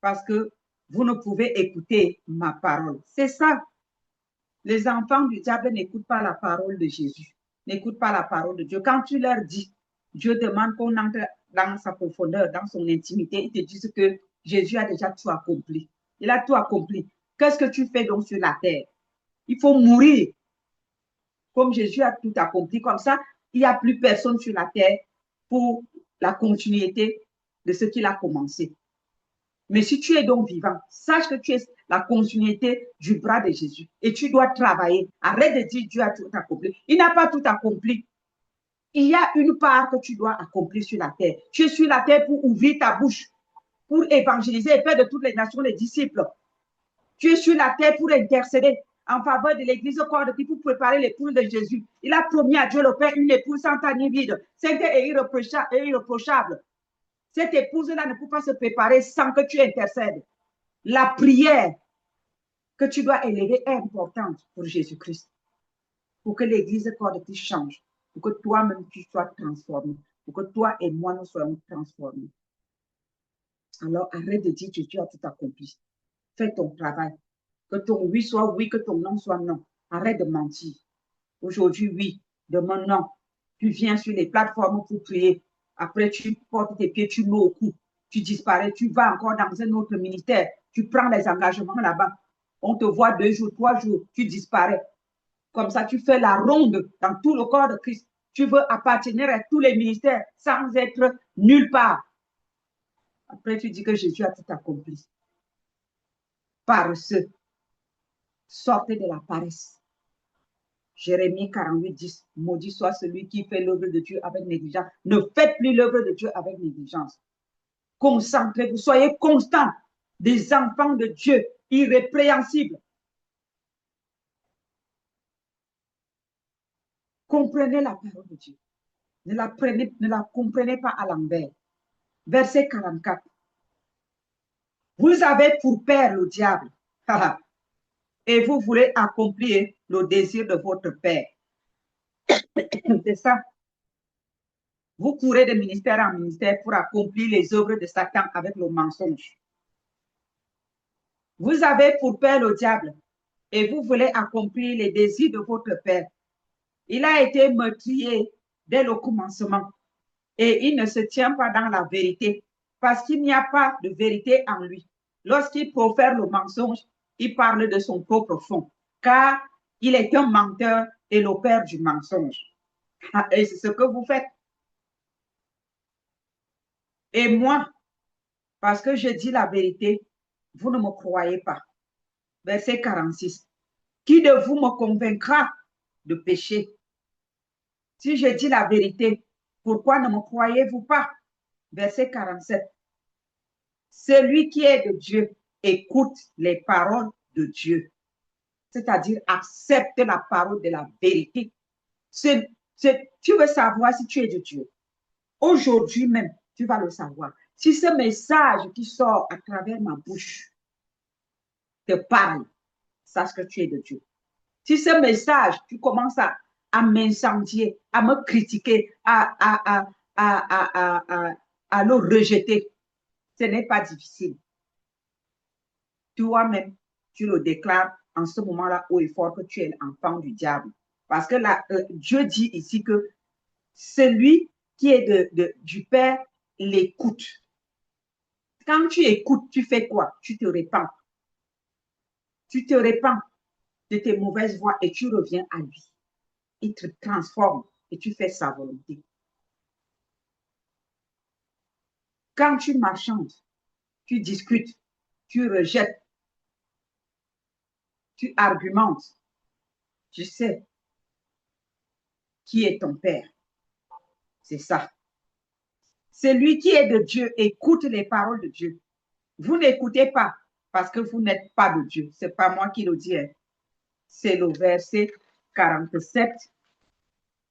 Parce que vous ne pouvez écouter ma parole. C'est ça. Les enfants du diable n'écoutent pas la parole de Jésus, n'écoutent pas la parole de Dieu. Quand tu leur dis, Dieu demande qu'on entre dans sa profondeur, dans son intimité, ils te disent que Jésus a déjà tout accompli. Il a tout accompli. Qu'est-ce que tu fais donc sur la terre? Il faut mourir. Comme Jésus a tout accompli, comme ça, il n'y a plus personne sur la terre pour la continuité de ce qu'il a commencé. Mais si tu es donc vivant, sache que tu es la continuité du bras de Jésus et tu dois travailler. Arrête de dire Dieu a tout accompli. Il n'a pas tout accompli. Il y a une part que tu dois accomplir sur la terre. Tu es sur la terre pour ouvrir ta bouche, pour évangéliser et faire de toutes les nations les disciples. Tu es sur la terre pour intercéder en faveur de l'église corps de Christ pour préparer l'épouse de Jésus. Il a promis à Dieu le Père une épouse sans tache ni vide, sainte et irréprochable. Cette épouse-là ne peut pas se préparer sans que tu intercèdes. La prière que tu dois élever est importante pour Jésus-Christ, pour que l'église corps de Christ change, pour que toi-même tu sois transformé, pour que toi et moi nous soyons transformés. Alors arrête de dire que tu as tout accompli. Fais ton travail. Que ton oui soit oui, que ton non soit non. Arrête de mentir. Aujourd'hui, oui. Demain, non. Tu viens sur les plateformes pour prier. Après, tu portes tes pieds, tu mets au cou. Tu disparais. Tu vas encore dans un autre ministère. Tu prends les engagements là-bas. On te voit 2 jours, 3 jours. Tu disparais. Comme ça, tu fais la ronde dans tout le corps de Christ. Tu veux appartenir à tous les ministères sans être nulle part. Après, tu dis que Jésus a tout accompli. Paresseux. Sortez de la paresse. Jérémie 48, 10. Maudit soit celui qui fait l'œuvre de Dieu avec négligence. Ne faites plus l'œuvre de Dieu avec négligence. Concentrez-vous, soyez constants, des enfants de Dieu, irrépréhensibles. Comprenez la parole de Dieu. Ne la comprenez pas à l'envers. Verset 44. Vous avez pour père le diable. Et vous voulez accomplir le désir de votre père. C'est ça. Vous courez de ministère en ministère pour accomplir les œuvres de Satan avec le mensonge. Vous avez pour père le diable et vous voulez accomplir les désirs de votre père. Il a été meurtrier dès le commencement et il ne se tient pas dans la vérité parce qu'il n'y a pas de vérité en lui. Lorsqu'il profère le mensonge, il parle de son propre fond car il est un menteur et le père du mensonge. Et c'est ce que vous faites. Et moi, parce que je dis la vérité, vous ne me croyez pas. Verset 46. Qui de vous me convaincra de péché? Si je dis la vérité, pourquoi ne me croyez-vous pas? Verset 47. Celui qui est de Dieu écoute les paroles de Dieu, c'est-à-dire accepte la parole de la vérité. Tu veux savoir si tu es de Dieu. Aujourd'hui même, tu vas le savoir. Si ce message qui sort à travers ma bouche te parle, sache que tu es de Dieu. Si ce message, tu commences à m'incendier, à me critiquer, à le rejeter, ce n'est pas difficile. Toi-même, tu le déclares en ce moment-là haut et fort que tu es l'enfant du diable. Parce que là, Dieu dit ici que celui qui est du Père l'écoute. Quand tu écoutes, tu fais quoi? Tu te répands. Tu te répands de tes mauvaises voies et tu reviens à lui. Il te transforme et tu fais sa volonté. Quand tu marchandes, tu discutes, tu rejettes, tu argumentes, tu sais qui est ton Père. C'est ça. Celui qui est de Dieu écoute les paroles de Dieu. Vous n'écoutez pas parce que vous n'êtes pas de Dieu. Ce n'est pas moi qui le dis. C'est le verset 47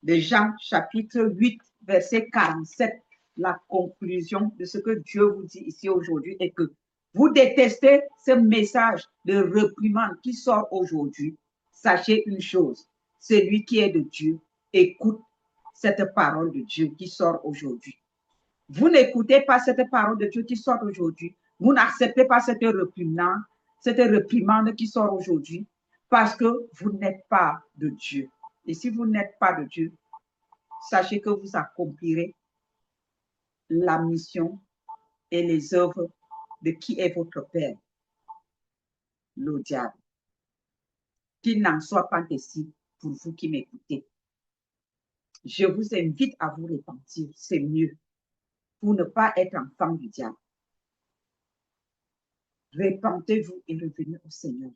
de Jean, chapitre 8, verset 47. La conclusion de ce que Dieu vous dit ici aujourd'hui est que vous détestez ce message de réprimande qui sort aujourd'hui. Sachez une chose, celui qui est de Dieu écoute cette parole de Dieu qui sort aujourd'hui. Vous n'écoutez pas cette parole de Dieu qui sort aujourd'hui. Vous n'acceptez pas cette réprimande qui sort aujourd'hui parce que vous n'êtes pas de Dieu. Et si vous n'êtes pas de Dieu, sachez que vous accomplirez la mission et les œuvres de qui est votre Père, le diable. Qu'il n'en soit pas ainsi pour vous qui m'écoutez. Je vous invite à vous repentir, c'est mieux, pour ne pas être enfant du diable. Repentez-vous et revenez au Seigneur.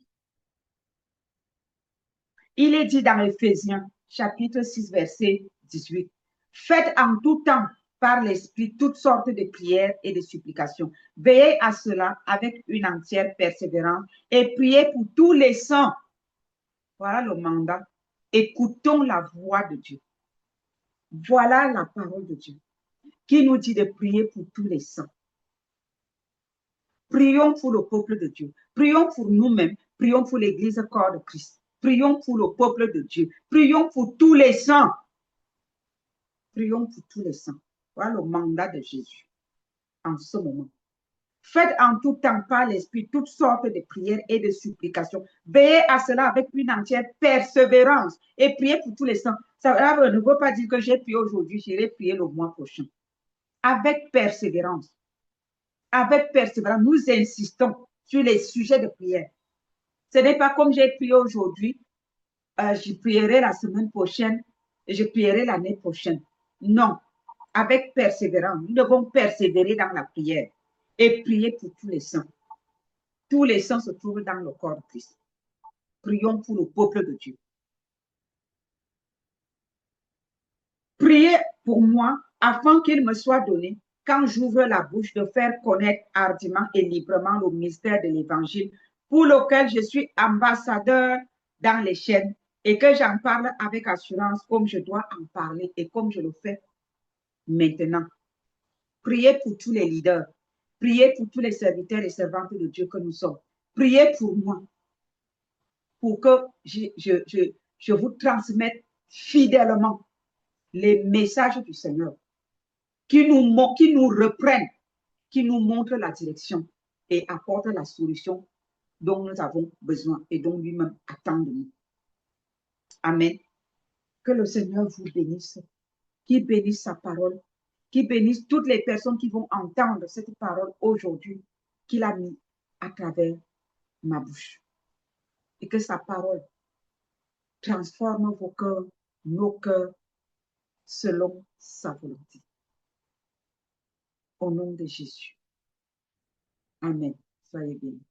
Il est dit dans Éphésiens, chapitre 6, verset 18, « Faites en tout temps par l'Esprit toutes sortes de prières et de supplications. Veillez à cela avec une entière persévérance et priez pour tous les saints. » Voilà le mandat. Écoutons la voix de Dieu. Voilà la parole de Dieu qui nous dit de prier pour tous les saints. Prions pour le peuple de Dieu. Prions pour nous-mêmes. Prions pour l'Église corps de Christ. Prions pour le peuple de Dieu. Prions pour tous les saints. Prions pour tous les saints. Voilà le mandat de Jésus en ce moment. Faites en tout temps par l'Esprit toutes sortes de prières et de supplications. Veillez à cela avec une entière persévérance et priez pour tous les saints. Ça ne veut pas dire que j'ai prié aujourd'hui, j'irai prier le mois prochain. Avec persévérance. Avec persévérance, nous insistons sur les sujets de prière. Ce n'est pas comme j'ai prié aujourd'hui, je prierai la semaine prochaine et je prierai l'année prochaine. Non, avec persévérance, nous devons persévérer dans la prière et prier pour tous les saints. Tous les saints se trouvent dans le corps de Christ. Prions pour le peuple de Dieu. Priez pour moi afin qu'il me soit donné, quand j'ouvre la bouche, de faire connaître hardiment et librement le mystère de l'Évangile, pour lequel je suis ambassadeur dans les chaînes, et que j'en parle avec assurance comme je dois en parler et comme je le fais maintenant. Priez pour tous les leaders. Priez pour tous les serviteurs et servantes de Dieu que nous sommes. Priez pour moi, pour que je vous transmette fidèlement les messages du Seigneur, qui nous reprennent, qui nous montrent la direction et apportent la solution dont nous avons besoin et dont lui-même attend de nous. Amen. Que le Seigneur vous bénisse, qu'il bénisse sa parole, qu'il bénisse toutes les personnes qui vont entendre cette parole aujourd'hui qu'il a mis à travers ma bouche. Et que sa parole transforme vos cœurs, nos cœurs, selon sa volonté. Au nom de Jésus. Amen. Soyez bénis.